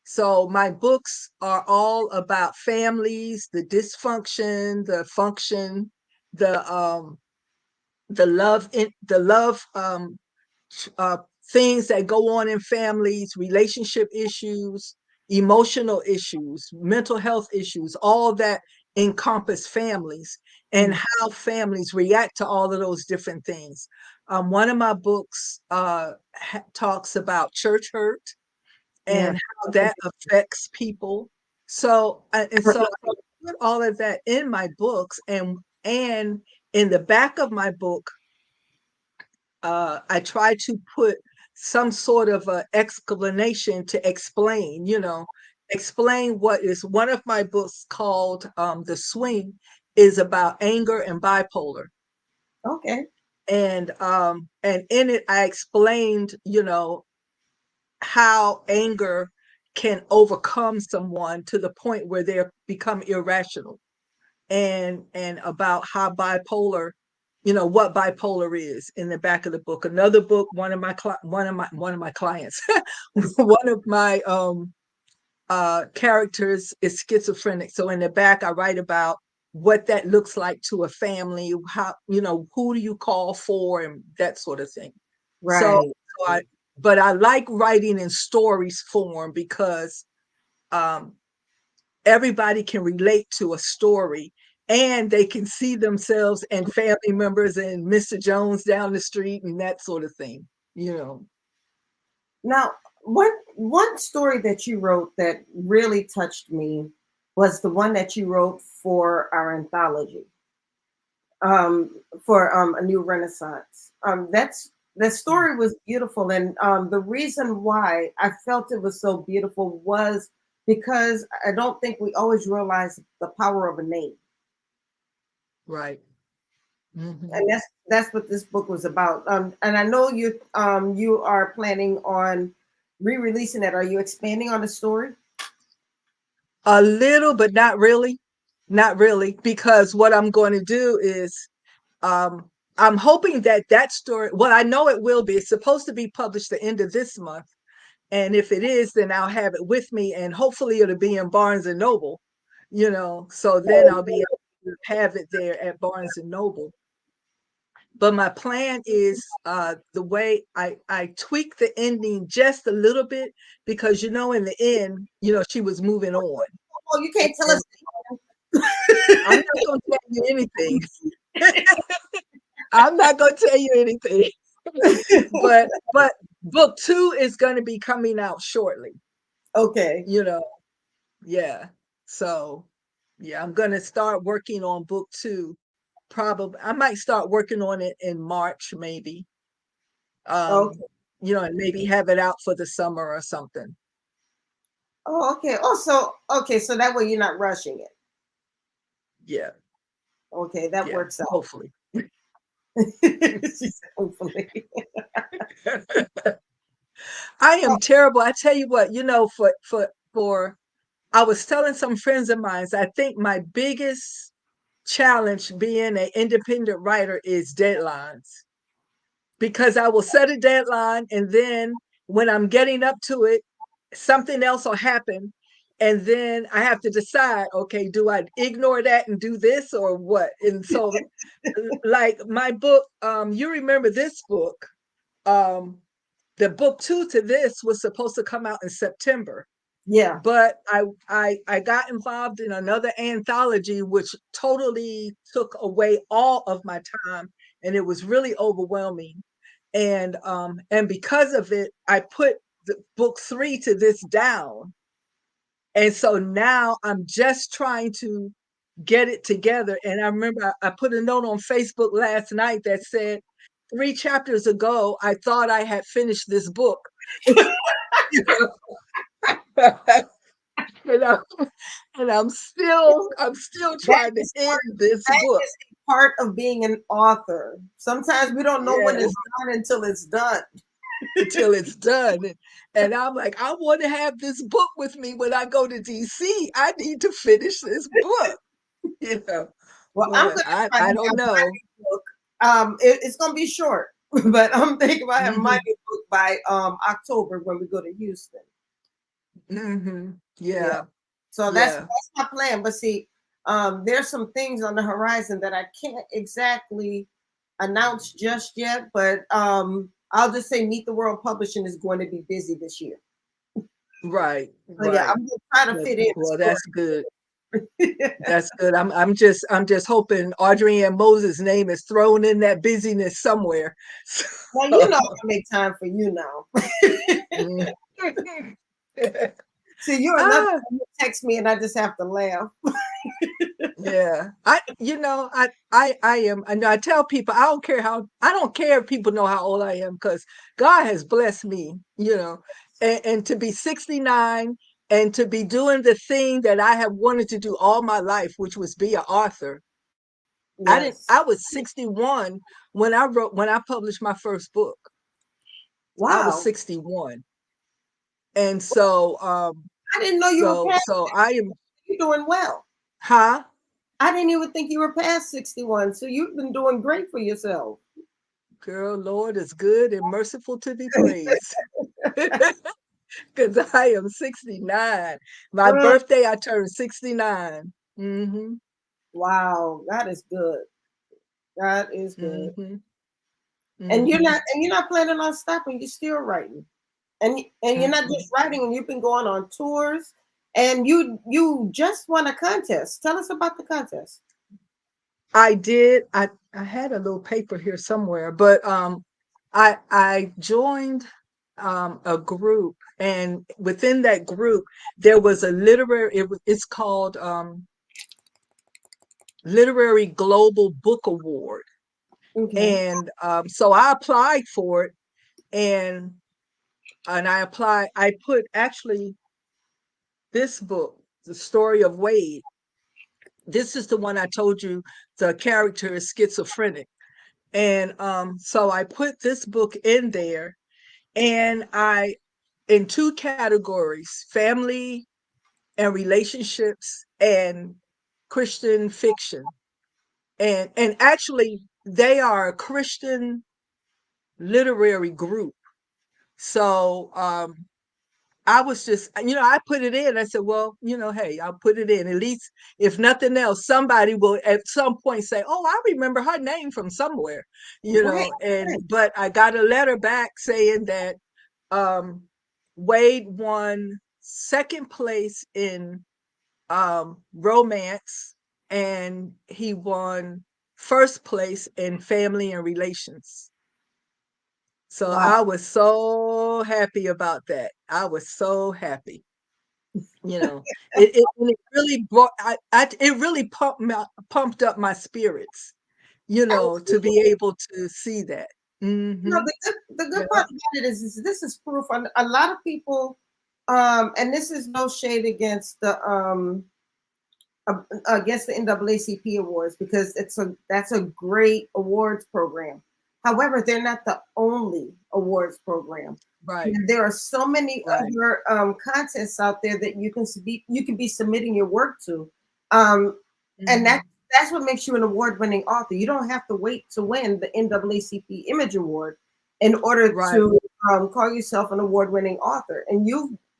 Speaker 3: So my books are all about families, the dysfunction, the function, the um, the love uh, things that go on in families, relationship issues, emotional issues, mental health issues, all that encompass families and
Speaker 1: Mm,
Speaker 3: how families react to all of those different things. One of my books talks about church hurt
Speaker 1: yeah.
Speaker 3: and how that affects people. So I put all of that in my books, and in the back of my book, I try to put some sort of a explanation to explain what is one of my books called The Swing is about anger and bipolar.
Speaker 1: Okay.
Speaker 3: And in it I explained, how anger can overcome someone to the point where they become irrational, and about how bipolar, what bipolar is in the back of the book. Another book, one of my clients, one of my characters is schizophrenic. So in the back, I write about what that looks like to a family, how, who do you call for, and that sort of thing. So,
Speaker 1: Right.
Speaker 3: so I, but I like writing in stories form because um, everybody can relate to a story and they can see themselves and family members and Mr. Jones down the street and that sort of thing, you know.
Speaker 1: Now, One story that you wrote that really touched me was the one that you wrote for our anthology, for A New Renaissance. That story was beautiful, and the reason why I felt it was so beautiful was because I don't think we always realize the power of a name.
Speaker 3: Right. Mm-hmm.
Speaker 1: And that's what this book was about. And I know you are planning on re-releasing it. Are you expanding on the story?
Speaker 3: A little, but not really. Not really, because what I'm going to do is um, I'm hoping that that story, well, I know it will be. It's supposed to be published the end of this month. And if it is, then I'll have it with me, and hopefully it'll be in Barnes and Noble, so then I'll be able to have it there at Barnes and Noble. But my plan is the way I tweak the ending just a little bit, because in the end, she was moving on.
Speaker 1: Oh, you can't tell us.
Speaker 3: I'm not going to tell you anything. I'm not going to tell you anything. but book 2 is going to be coming out shortly.
Speaker 1: Okay.
Speaker 3: Yeah. So yeah, I'm going to start working on book 2. Probably I might start working on it in March, maybe.
Speaker 1: Okay.
Speaker 3: And maybe have it out for the summer or something.
Speaker 1: Oh, okay. So that way you're not rushing it.
Speaker 3: Yeah.
Speaker 1: Okay, that works out.
Speaker 3: Hopefully.
Speaker 1: Hopefully.
Speaker 3: I am terrible. I tell you what, for I was telling some friends of mine, I think my biggest challenge being an independent writer is deadlines. Because I will set a deadline, and then when I'm getting up to it, something else will happen. And then I have to decide, okay, do I ignore that and do this or what? And so like my book, you remember this book, the book 2 to this was supposed to come out in September.
Speaker 1: Yeah.
Speaker 3: But I got involved in another anthology, which totally took away all of my time, and it was really overwhelming. And because of it, I put the book 3 to this down. And so now I'm just trying to get it together. And I remember I put a note on Facebook last night that said, 3 chapters ago, I thought I had finished this book. And I'm still trying to end this book.
Speaker 1: Is part of being an author. Sometimes we don't know when it's done until it's done.
Speaker 3: Until it's done. And I'm like, I want to have this book with me when I go to DC. I need to finish this book.
Speaker 1: Well,
Speaker 3: I don't know.
Speaker 1: It's gonna be short, but I'm thinking about having my book by October when we go to Houston.
Speaker 3: Yeah.
Speaker 1: So that's my plan. But see, there's some things on the horizon that I can't exactly announce just yet. But I'll just say Meet the World Publishing is going to be busy this year.
Speaker 3: Right.
Speaker 1: So yeah, I'm gonna try to fit in.
Speaker 3: Well, that's good. That's good. I'm just hoping AudreyAnn Moses' name is thrown in that busyness somewhere.
Speaker 1: Well, I can make time for you now. See, you're another you text me and I just have to laugh.
Speaker 3: Yeah. I am. I know I tell people I don't care if people know how old I am, because God has blessed me, and to be 69 and to be doing the thing that I have wanted to do all my life, which was be an author.
Speaker 1: Yes.
Speaker 3: I was 61 when I published my first book.
Speaker 1: Wow.
Speaker 3: I was 61. And so
Speaker 1: I didn't know you were past
Speaker 3: so I am
Speaker 1: you're doing well.
Speaker 3: Huh?
Speaker 1: I didn't even think you were past 61. So you've been doing great for yourself.
Speaker 3: Girl, Lord is good and merciful to be praised. Because I am 69. My birthday, I turned 69.
Speaker 1: Wow, that is good. That is good. And you're not planning on stopping. You're still writing, and you're not just writing. And you've been going on tours, and you just won a contest. Tell us about the contest.
Speaker 3: I did. I had a little paper here somewhere, but I joined. a group, and within that group there was a it's called Literary Global Book Award.
Speaker 1: Okay.
Speaker 3: And so I applied for it, and I put actually this book, The Story of Wade. This is the one I told you the character is schizophrenic. And so I put this book in there, and I in two categories: family and relationships and Christian fiction. And actually they are a Christian literary group. So I was just, I put it in. I said, well, hey, I'll put it in. At least, if nothing else, somebody will at some point say, oh, I remember her name from somewhere,
Speaker 1: Right. Right.
Speaker 3: but I got a letter back saying that um, Wade won second place in romance, and he won first place in family and relations. So
Speaker 1: Wow.
Speaker 3: I was so happy about that. I was so happy. And it really it really pumped up my spirits, to be
Speaker 1: Absolutely.
Speaker 3: able to see that.
Speaker 1: No,
Speaker 3: Hmm.
Speaker 1: the good
Speaker 3: Yeah.
Speaker 1: part about it is this is proof. A lot of people, and this is no shade against the NAACP awards, because that's a great awards program. However, they're not the only awards program.
Speaker 3: Right.
Speaker 1: And there are so many
Speaker 3: Right.
Speaker 1: other contests out there that you can be submitting your work to, um, and
Speaker 3: Hmm.
Speaker 1: that's what makes you an award-winning author. You don't have to wait to win the NAACP Image Award in order
Speaker 3: Right.
Speaker 1: to call yourself an award-winning author. And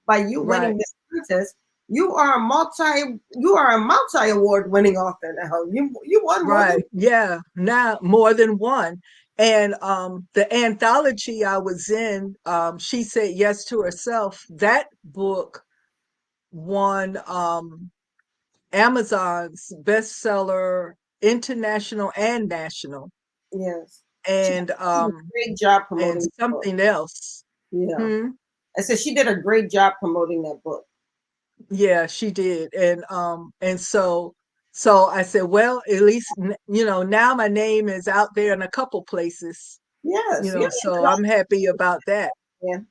Speaker 1: by you
Speaker 3: Right.
Speaker 1: winning this contest, you are a multi award winning author now. You won more than
Speaker 3: Right. Yeah. Now more than one. And the anthology I was in, She Said Yes to Herself, that book won Amazon's bestseller, international and national,
Speaker 1: yes. She
Speaker 3: and
Speaker 1: did a great job
Speaker 3: and
Speaker 1: promoting the book.
Speaker 3: something else.
Speaker 1: Yeah.
Speaker 3: Hmm.
Speaker 1: I said she did a great job promoting that book.
Speaker 3: Yeah, she did. And I said, well, at least now my name is out there in a couple places,
Speaker 1: Yes, your name
Speaker 3: so
Speaker 1: is
Speaker 3: I'm happy about that.
Speaker 1: all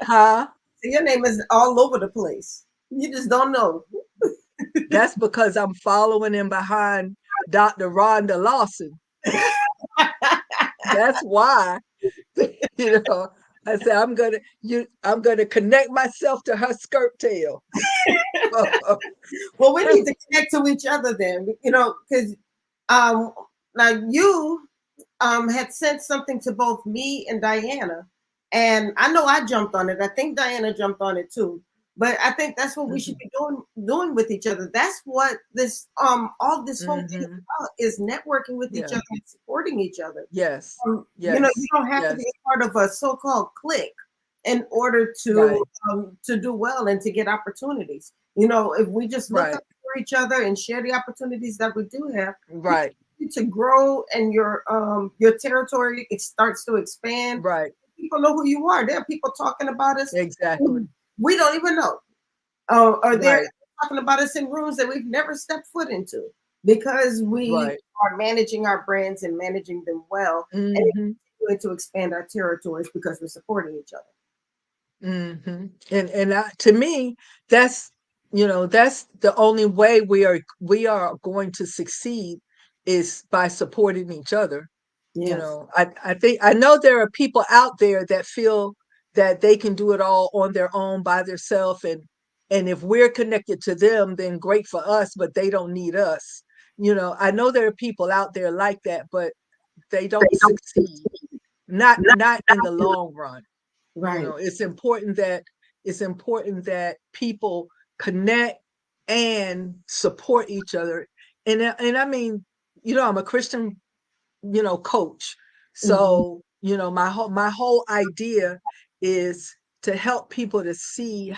Speaker 3: Huh?
Speaker 1: your name is all over the place. You just don't know.
Speaker 3: That's because I'm following in behind Dr. Rhonda Lawson. That's why. you know I said I'm gonna connect myself to her skirt tail.
Speaker 1: Well, we need to connect to each other then, because um, now you had sent something to both me and Diana, and I know I jumped on it. I think Diana jumped on it too. But I think that's what we should
Speaker 3: Mhm,
Speaker 1: be doing with each other. That's what this all this whole thing is
Speaker 3: mhm.
Speaker 1: about, is networking with each
Speaker 3: Yeah.
Speaker 1: other and supporting each other.
Speaker 3: Yes.
Speaker 1: You
Speaker 3: Yes.
Speaker 1: don't have to be
Speaker 3: Yes.
Speaker 1: a part of a so-called clique in order
Speaker 3: Right.
Speaker 1: to do well and to get opportunities. If we just look
Speaker 3: Right.
Speaker 1: up for each other and share the opportunities that we do have, we
Speaker 3: Right.
Speaker 1: continue to grow, and your territory, it starts to expand.
Speaker 3: Right.
Speaker 1: People know who you are. There are people talking about us
Speaker 3: Exactly.
Speaker 1: who we don't even know, or they're
Speaker 3: Right.
Speaker 1: talking about us in rooms that we've never stepped foot into, because we
Speaker 3: Right.
Speaker 1: are managing our brands and managing them well, and
Speaker 3: Hmm.
Speaker 1: continuing to expand our territories because we're supporting each other.
Speaker 3: Hmm. And to me, that's that's the only way we are going to succeed, is by supporting each other.
Speaker 1: Yes.
Speaker 3: I think I know there are people out there that feel that they can do it all on their own by themselves, and if we're connected to them, then great for us, but they don't need us. I know there are people out there like that, but they don't succeed. Not in the long run.
Speaker 1: Right.
Speaker 3: It's important that people connect and support each other. And I mean, I'm a Christian, coach.
Speaker 1: Hmm.
Speaker 3: So, my whole idea is to help people to see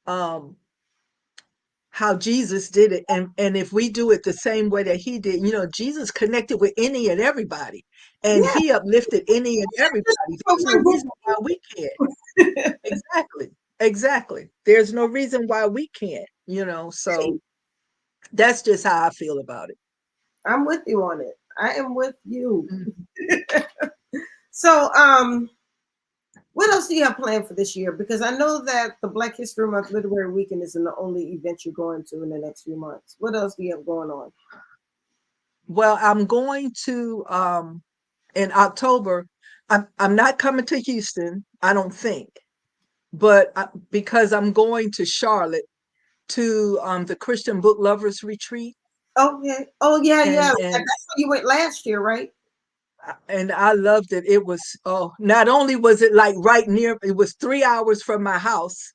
Speaker 3: um how Jesus did it, and if we do it the same way that he did, Jesus connected with any and everybody, and
Speaker 1: Yeah.
Speaker 3: he uplifted any and everybody.
Speaker 1: For
Speaker 3: There's no
Speaker 1: one group
Speaker 3: reason why
Speaker 1: of
Speaker 3: we can't.
Speaker 1: people.
Speaker 3: Exactly. Exactly. There's no reason why we can't, so that's just how I feel about it.
Speaker 1: I'm with you on it. I am with you.
Speaker 3: Mhm.
Speaker 1: So, what else do you have planned for this year? Because I know that the Black History Month Literary Weekend isn't the only event you're going to in the next few months. What else do you have going on?
Speaker 3: Well, I'm going to in October. I'm not coming to Houston, I don't think, but because I'm going to Charlotte to the Christian Book Lovers Retreat,
Speaker 1: Okay. Oh yeah, yeah.
Speaker 3: and
Speaker 1: That's
Speaker 3: and
Speaker 1: where you went last year, right?
Speaker 3: and I loved it. It was, oh, not only was it like right near, it was 3 hours from my house,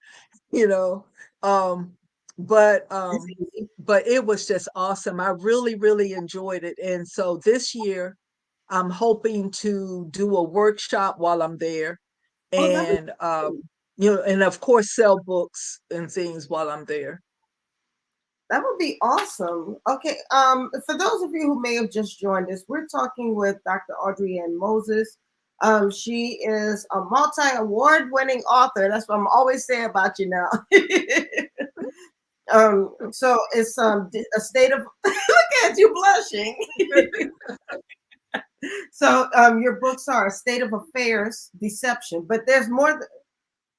Speaker 3: you know, um, but
Speaker 1: That's
Speaker 3: um,
Speaker 1: easy.
Speaker 3: but it was just awesome. I really, really enjoyed it. And so this year, I'm hoping to do a workshop while I'm there,
Speaker 1: Oh, that
Speaker 3: and and of course sell books and things while I'm there.
Speaker 1: that would be awesome. Okay. For those of you who may have just joined us, we're talking with Dr. AudreyAnn Moses. She is a multi-award-winning author. That's what I'm always saying about you now. So it's a state of look at you blushing. So your books are a state of affairs, deception, but there's more.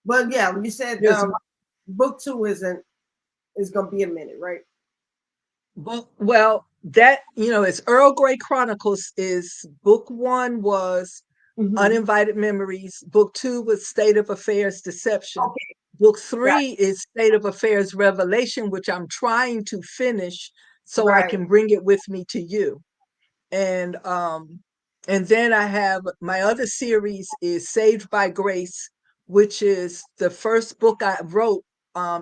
Speaker 1: Well, yeah, you said
Speaker 3: There's
Speaker 1: book two is gonna be a minute, right?
Speaker 3: Well, that, it's Earl Grey Chronicles. Is book one was
Speaker 1: Mm-hmm.
Speaker 3: Uninvited Memories. Book two was State of Affairs Deception.
Speaker 1: Okay,
Speaker 3: Book
Speaker 1: got
Speaker 3: three is State of Affairs Revelation, which I'm trying to finish so I
Speaker 1: right.
Speaker 3: can bring it with me to you. And and then I have my other series is Saved by Grace, which is the first book I wrote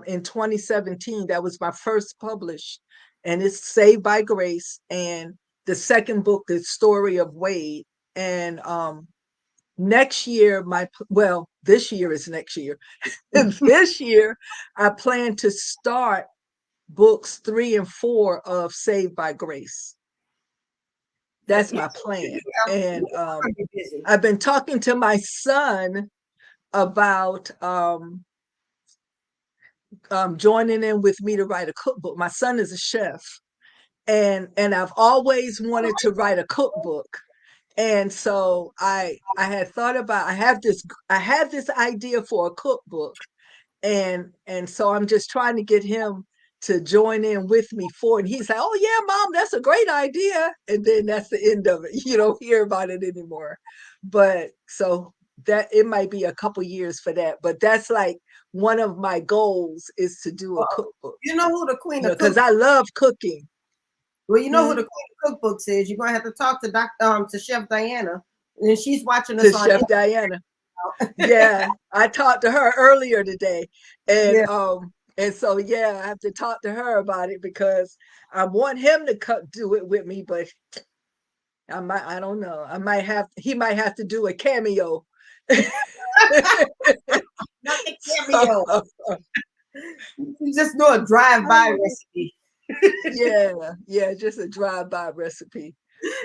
Speaker 3: in 2017. That was my first published, and it's Saved by Grace. And the second book is Story of Wade. And next year, this year is next year. And this year, I plan to start books 3 and 4 of Saved by Grace. That's
Speaker 1: Yeah,
Speaker 3: my plan.
Speaker 1: you're
Speaker 3: And
Speaker 1: gonna be busy.
Speaker 3: I've been talking to my son about joining in with me to write a cookbook. My son is a chef, and I've always wanted to write a cookbook. And so I had thought about, I had this idea for a cookbook, and so I'm just trying to get him to join in with me for it. And he's like, "Oh yeah, mom, that's a great idea." And then that's the end of it. You don't hear about it anymore. But so that it might be a couple years for that. But that's like one of my goals is to do a
Speaker 1: Well,
Speaker 3: cookbook.
Speaker 1: you know who the queen of
Speaker 3: Because
Speaker 1: cook.
Speaker 3: I love cooking.
Speaker 1: Well, you know who
Speaker 3: Hmm?
Speaker 1: the queen of cookbooks is. You're gonna have to talk to to Chef Diana, and she's watching us
Speaker 3: To
Speaker 1: on
Speaker 3: Chef Diana.
Speaker 1: Instagram.
Speaker 3: Yeah, I talked to her earlier today,
Speaker 1: Yeah.
Speaker 3: and so yeah, I have to talk to her about it because I want him to do it with me, but I don't know, he might have to do a cameo.
Speaker 1: Not the cameo.
Speaker 3: So,
Speaker 1: You just do a drive-by recipe.
Speaker 3: yeah, yeah, just a drive-by recipe.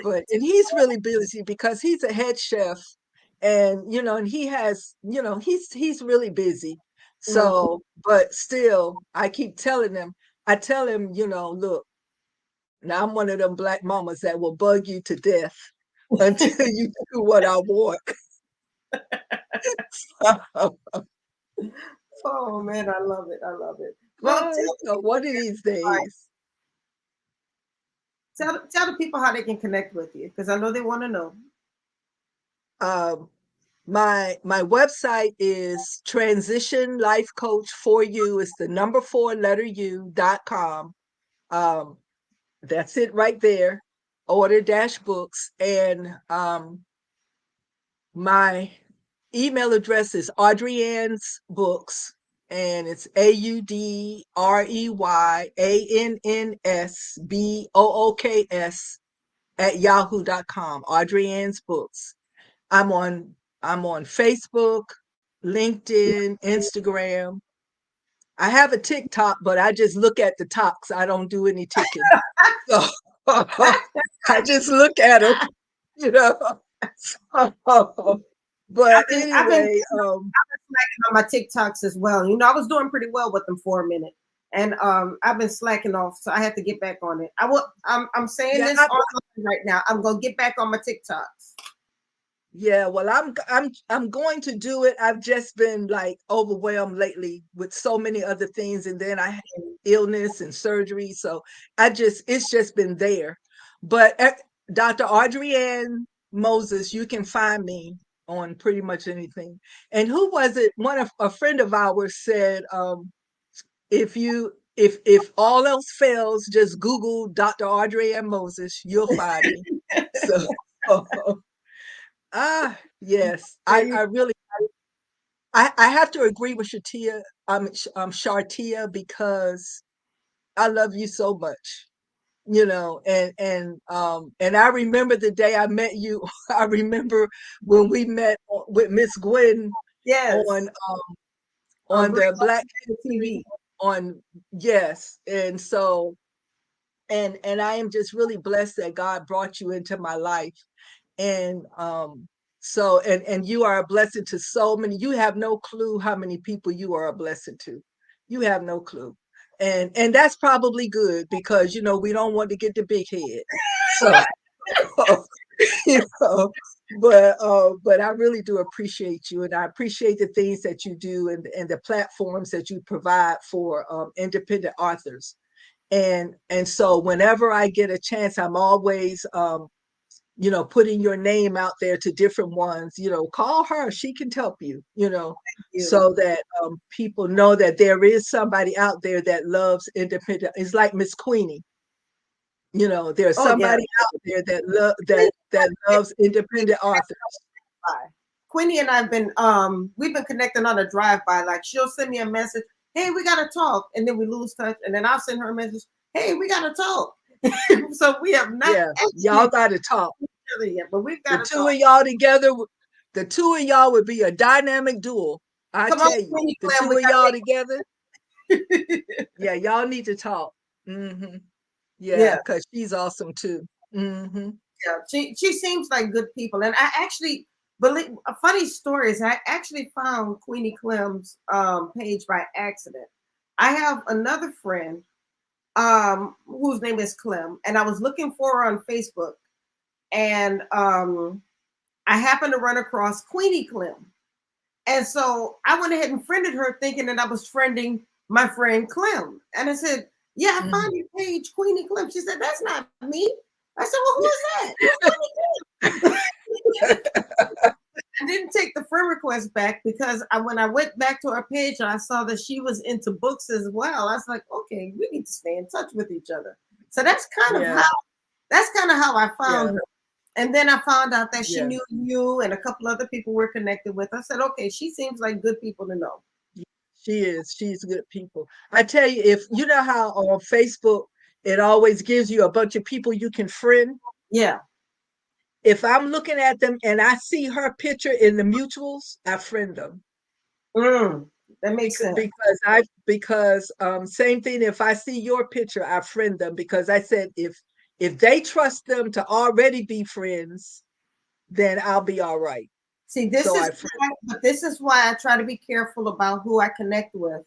Speaker 3: And he's really busy because he's a head chef, and and he has, he's really busy.
Speaker 1: Mhm.
Speaker 3: So, but still, I tell him, look, now I'm one of them black mamas that will bug you to death until you do what I want.
Speaker 1: Oh man, I love it. I love it. Well, tell the
Speaker 3: So
Speaker 1: people,
Speaker 3: one of these
Speaker 1: all right,
Speaker 3: days,
Speaker 1: tell the people how they can connect with you because I know they want to know.
Speaker 3: um, my website is transition life coach for you. It's the number 4 letter u.com. Um, that's it right there. Order dash books. And my email address is AudreyAnn's Books, and it's AudreyAnnsBooks at yahoo.com. AudreyAnn's Books. I'm on I'm on Facebook, LinkedIn, Instagram. I have a TikTok, but I just look at the talks. I don't do any ticking. So I just look at them, you know. But
Speaker 1: I've been
Speaker 3: anyway,
Speaker 1: slacking on my TikToks as well. I was doing pretty well with them for a minute, and I've been slacking off, so I have to get back on it. I'm saying
Speaker 3: yeah,
Speaker 1: this online right now. I'm gonna get back on my TikToks.
Speaker 3: yeah. Well, I'm going to do it. I've just been like overwhelmed lately with so many other things, and then I had illness and surgery, so it's just been there. But Dr. AudreyAnn Moses, you can find me on pretty much anything. And who was it? A friend of ours said, if all else fails, just Google Dr. AudreyAnn Moses, you'll find me. So yes, I really I have to agree with Shartia, Shartia, because I love you so much. And I remember the day I met you. I remember when we met with Miss Gwen
Speaker 1: Yes,
Speaker 3: on the Black
Speaker 1: TV.
Speaker 3: on yes. And so and I am just really blessed that God brought you into my life. And so and you are a blessing to so many. You have no clue how many people you are a blessing to. You have no clue. And that's probably good, because we don't want to get the big head. So you know but I really do appreciate you, and I appreciate the things that you do, and the platforms that you provide for independent authors. And so whenever I get a chance, I'm always putting your name out there to different ones. Call her, she can help you, so that people know that there is somebody out there that loves independent. It's like Miss Queenie. There's
Speaker 1: Oh yeah,
Speaker 3: somebody out there that loves independent authors.
Speaker 1: Queenie and I've been we've been connecting on a drive-by. Like, she'll send me a message, hey, we gotta talk, and then we lose touch, and then I'll send her a message, hey, we gotta talk. So we have not
Speaker 3: y'all gotta talk
Speaker 1: yet, but we've
Speaker 3: the
Speaker 1: got to
Speaker 3: two
Speaker 1: talk.
Speaker 3: of y'all together. The two of y'all would be a dynamic duo. I
Speaker 1: Come on,
Speaker 3: tell you,
Speaker 1: Queenie
Speaker 3: the
Speaker 1: Clem,
Speaker 3: two
Speaker 1: we
Speaker 3: of y'all
Speaker 1: gotta
Speaker 3: together.
Speaker 1: make
Speaker 3: Yeah, y'all need to talk. Yeah,
Speaker 1: yeah.
Speaker 3: because she's awesome too.
Speaker 1: Yeah, she seems like good people, and I actually believe a funny story is I actually found Queenie Clem's page by accident. I have another friend whose name is Clem, and I was looking for her on Facebook, and I happened to run across Queenie Clem, and so I went ahead and friended her, thinking that I was friending my friend Clem, and I said, "Yeah, I found your page, Queenie Clem." She said, "That's not me." I said, "Well, who is that?" I didn't take the friend request back because when I went back to her page and I saw that she was into books as well, I was like, okay, we need to stay in touch with each other. So that's kind of how I found her. And then I found out that she knew you and a couple other people we're connected with. I said, okay, she seems like good people to know.
Speaker 3: She is. She's good people. I tell you, if you know how on Facebook it always gives you a bunch of people you can friend.
Speaker 1: Yeah.
Speaker 3: If I'm looking at them and I see her picture in the mutuals, I friend them.
Speaker 1: That makes sense.
Speaker 3: Because same thing. If I see your picture, I friend them, because I said if they trust them to already be friends, then I'll be all right.
Speaker 1: See, this is why I try to be careful about who I connect with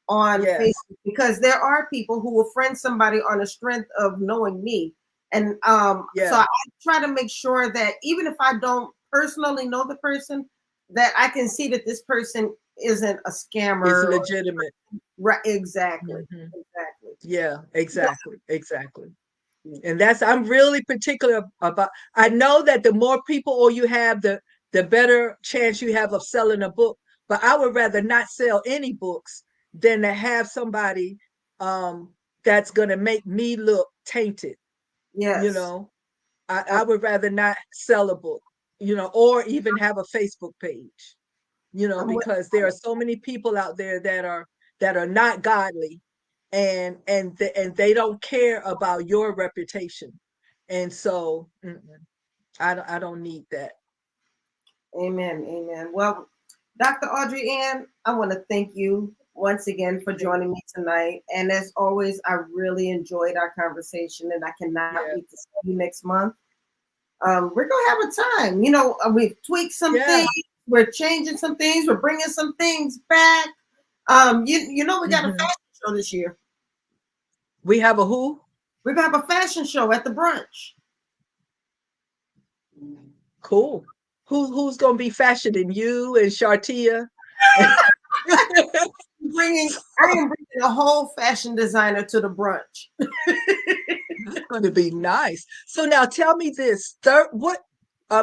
Speaker 1: on Facebook, because there are people who will friend somebody on the strength of knowing me. And so I try to make sure that even if I don't personally know the person, that I can see that this person isn't a scammer.
Speaker 3: It's legitimate.
Speaker 1: Right, exactly.
Speaker 3: Exactly. Yeah, exactly. And I'm really particular about. I know that the more people you have, the better chance you have of selling a book. But I would rather not sell any books than to have somebody that's going to make me look tainted.
Speaker 1: Yes.
Speaker 3: I would rather not sell a book, or even have a Facebook page, because there are so many people out there that are not godly, and they don't care about your reputation. And so I don't need that.
Speaker 1: Amen. Well, Dr. AudreyAnn, I want to thank you once again for joining me tonight. And as always, I really enjoyed our conversation, and I cannot wait to see you next month. We're gonna have a time. You know, we've tweaked some things, we're changing some things, we're bringing some things back. You know, we got a fashion show this year.
Speaker 3: We have a who?
Speaker 1: We're gonna have a fashion show at the brunch.
Speaker 3: Cool. Who's gonna be fashioning you and Shartia?
Speaker 1: I am bringing a whole fashion designer to the brunch.
Speaker 3: It's going to be nice. So now tell me this: what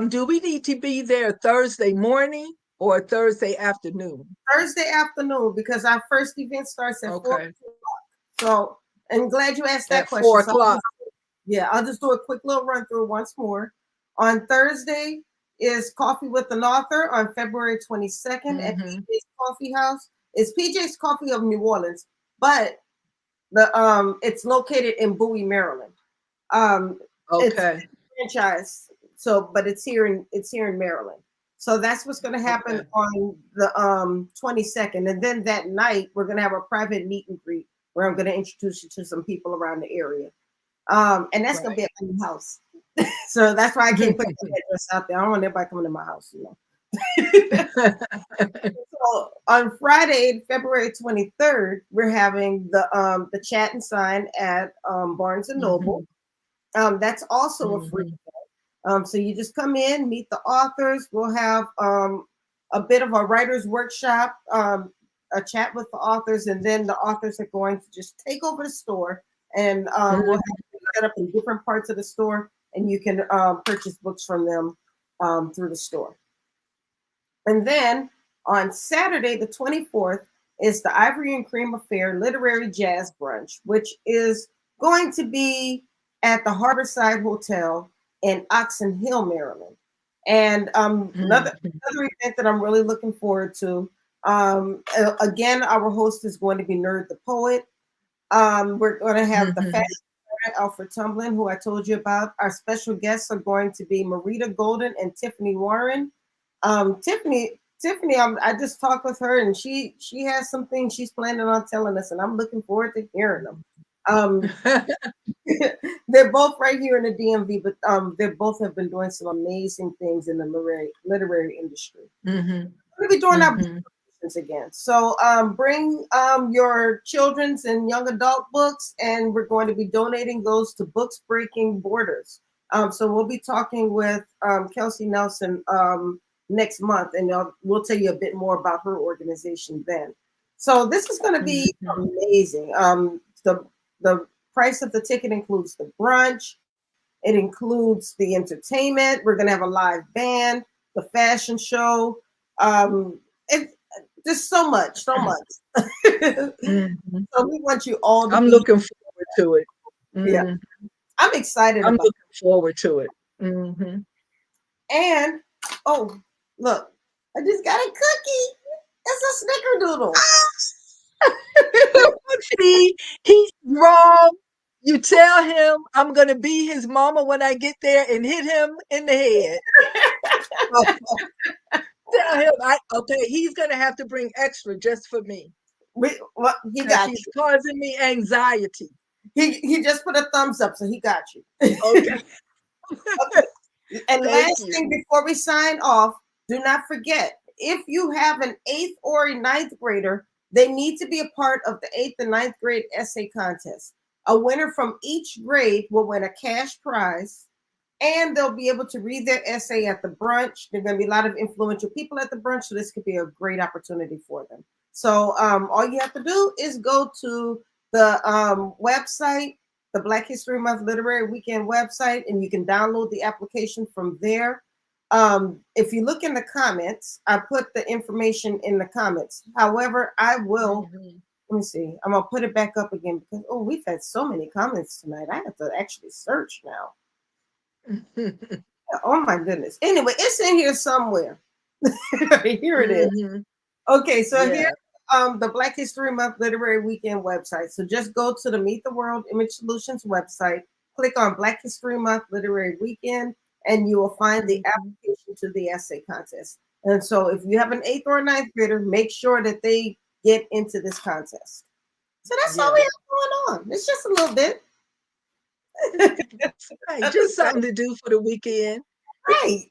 Speaker 3: do we need to be there Thursday morning or Thursday afternoon?
Speaker 1: Thursday afternoon, because our first event starts at 4 o'clock. So I'm glad you asked that question.
Speaker 3: 4 o'clock.
Speaker 1: I'll just do a quick little run through once more. On Thursday is Coffee with an Author on February 22nd at PJ's Coffee House. It's PJ's Coffee of New Orleans, but it's located in Bowie, Maryland. It's a franchise, but it's here in Maryland. So that's what's going to happen on the 22nd, and then that night we're going to have a private meet and greet where I'm going to introduce you to some people around the area, and that's going to be at my house. So that's why I can't put the address out there. I don't want everybody coming to my house, you know. So on Friday, February 23rd, we're having the chat and sign at Barnes and Noble. That's also a free event. So you just come in, meet the authors. We'll have a bit of a writer's workshop, a chat with the authors, and then the authors are going to just take over the store, and we'll have it set up in different parts of the store, and you can purchase books from them through the store. And then on Saturday, the 24th, is the Ivory and Cream Affair Literary Jazz Brunch, which is going to be at the Harborside Hotel in Oxon Hill, Maryland. And another event that I'm really looking forward to. Again, our host is going to be Nerd the Poet. We're going to have the fashion designer, Alfred Tumblin, who I told you about. Our special guests are going to be Marita Golden and Tiffany Warren. Tiffany, I just talked with her, and she has some things she's planning on telling us, and I'm looking forward to hearing them. They're both right here in the DMV, but they both have been doing some amazing things in the literary industry. We'll be doing our presentations again. So bring your children's and young adult books, and we're going to be donating those to Books Breaking Borders. So we'll be talking with Kelsey Nelson next month, and we'll tell you a bit more about her organization then. So this is going to be amazing. The price of the ticket includes the brunch. It includes the entertainment. We're going to have a live band, the fashion show. Just so much. So we want you all to
Speaker 3: I'm looking forward to it.
Speaker 1: Yeah. I'm excited.
Speaker 3: I'm looking forward to it.
Speaker 1: And, oh, look, I just got a cookie. It's a snickerdoodle.
Speaker 3: See, he's wrong. You tell him I'm going to be his mama when I get there and hit him in the head. Tell him, he's going to have to bring extra just for me.
Speaker 1: He got
Speaker 3: he's causing me anxiety.
Speaker 1: He just put a thumbs up, so he got you.
Speaker 3: Okay.
Speaker 1: And last thing before we sign off, do not forget, if you have an 8th or a 9th grader, they need to be a part of the 8th and 9th grade essay contest. A winner from each grade will win a cash prize, and they'll be able to read their essay at the brunch. There are going to be a lot of influential people at the brunch, so this could be a great opportunity for them. So all you have to do is go to the website, the Black History Month Literary Weekend website, and you can download the application from there. If you look in the comments, I put the information in the comments. However, I will, let me see, I'm going to put it back up again because, we've had so many comments tonight. I have to actually search now. Oh my goodness. Anyway, it's in here somewhere. Here it is. Okay, so here, the Black History Month Literary Weekend website. So just go to the Meet the World Image Solutions website, click on Black History Month Literary Weekend, and you will find the application to the essay contest. And so if you have an 8th or 9th grader, make sure that they get into this contest. So that's all we have going on. It's just a little bit.
Speaker 3: Right, just something to do for the weekend.
Speaker 1: Right.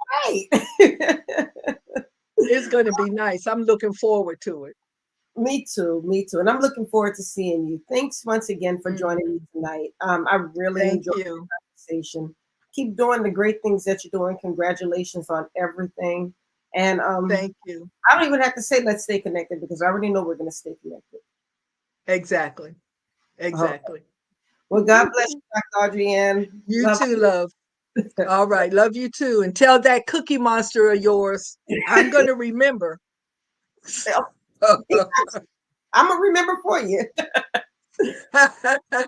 Speaker 3: It's going to be nice. I'm looking forward to it.
Speaker 1: Me too. And I'm looking forward to seeing you. Thanks once again for joining me tonight. I really enjoyed the conversation. Keep doing the great things that you're doing. Congratulations on everything. And
Speaker 3: thank you.
Speaker 1: I don't even have to say let's stay connected because I already know we're going to stay connected.
Speaker 3: Exactly.
Speaker 1: Well, God bless you, Dr. AudreyAnn.
Speaker 3: You too, love. All right. Love you too. And tell that Cookie Monster of yours, I'm going to remember.
Speaker 1: I'm going to remember for you.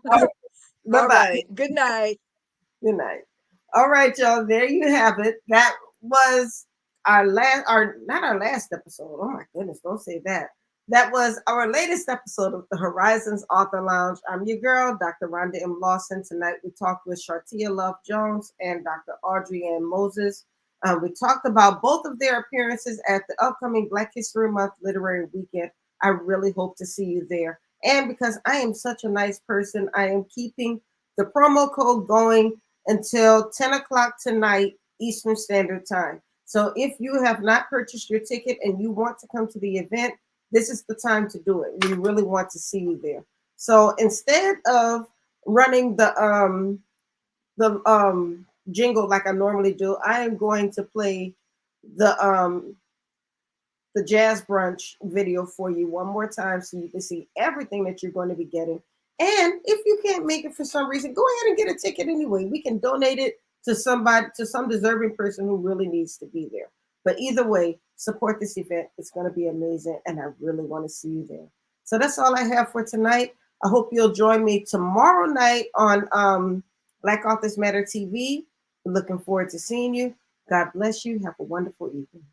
Speaker 3: All right. Good night.
Speaker 1: Good night. All right, y'all. There you have it. That was not our last episode. Oh my goodness, don't say that. That was our latest episode of the Horizons Author Lounge. I'm your girl, Dr. Rhonda M. Lawson. Tonight we talked with Shartia Love Jones and Dr. AudreyAnn Moses. We talked about both of their appearances at the upcoming Black History Month Literary Weekend. I really hope to see you there. And because I am such a nice person, I am keeping the promo code going until 10 o'clock tonight, Eastern Standard Time. So if you have not purchased your ticket and you want to come to the event, this is the time to do it. We really want to see you there. So instead of running the jingle like I normally do, I am going to play the Jazz Brunch video for you one more time so you can see everything that you're going to be getting. And if you can't make it for some reason, go ahead and get a ticket anyway. We can donate it to somebody, to some deserving person who really needs to be there. But either way, support this event. It's going to be amazing, and I really want to see you there. So that's all I have for tonight. I hope you'll join me tomorrow night on Black Authors Matter TV. Looking forward to seeing you. God bless you. Have a wonderful evening.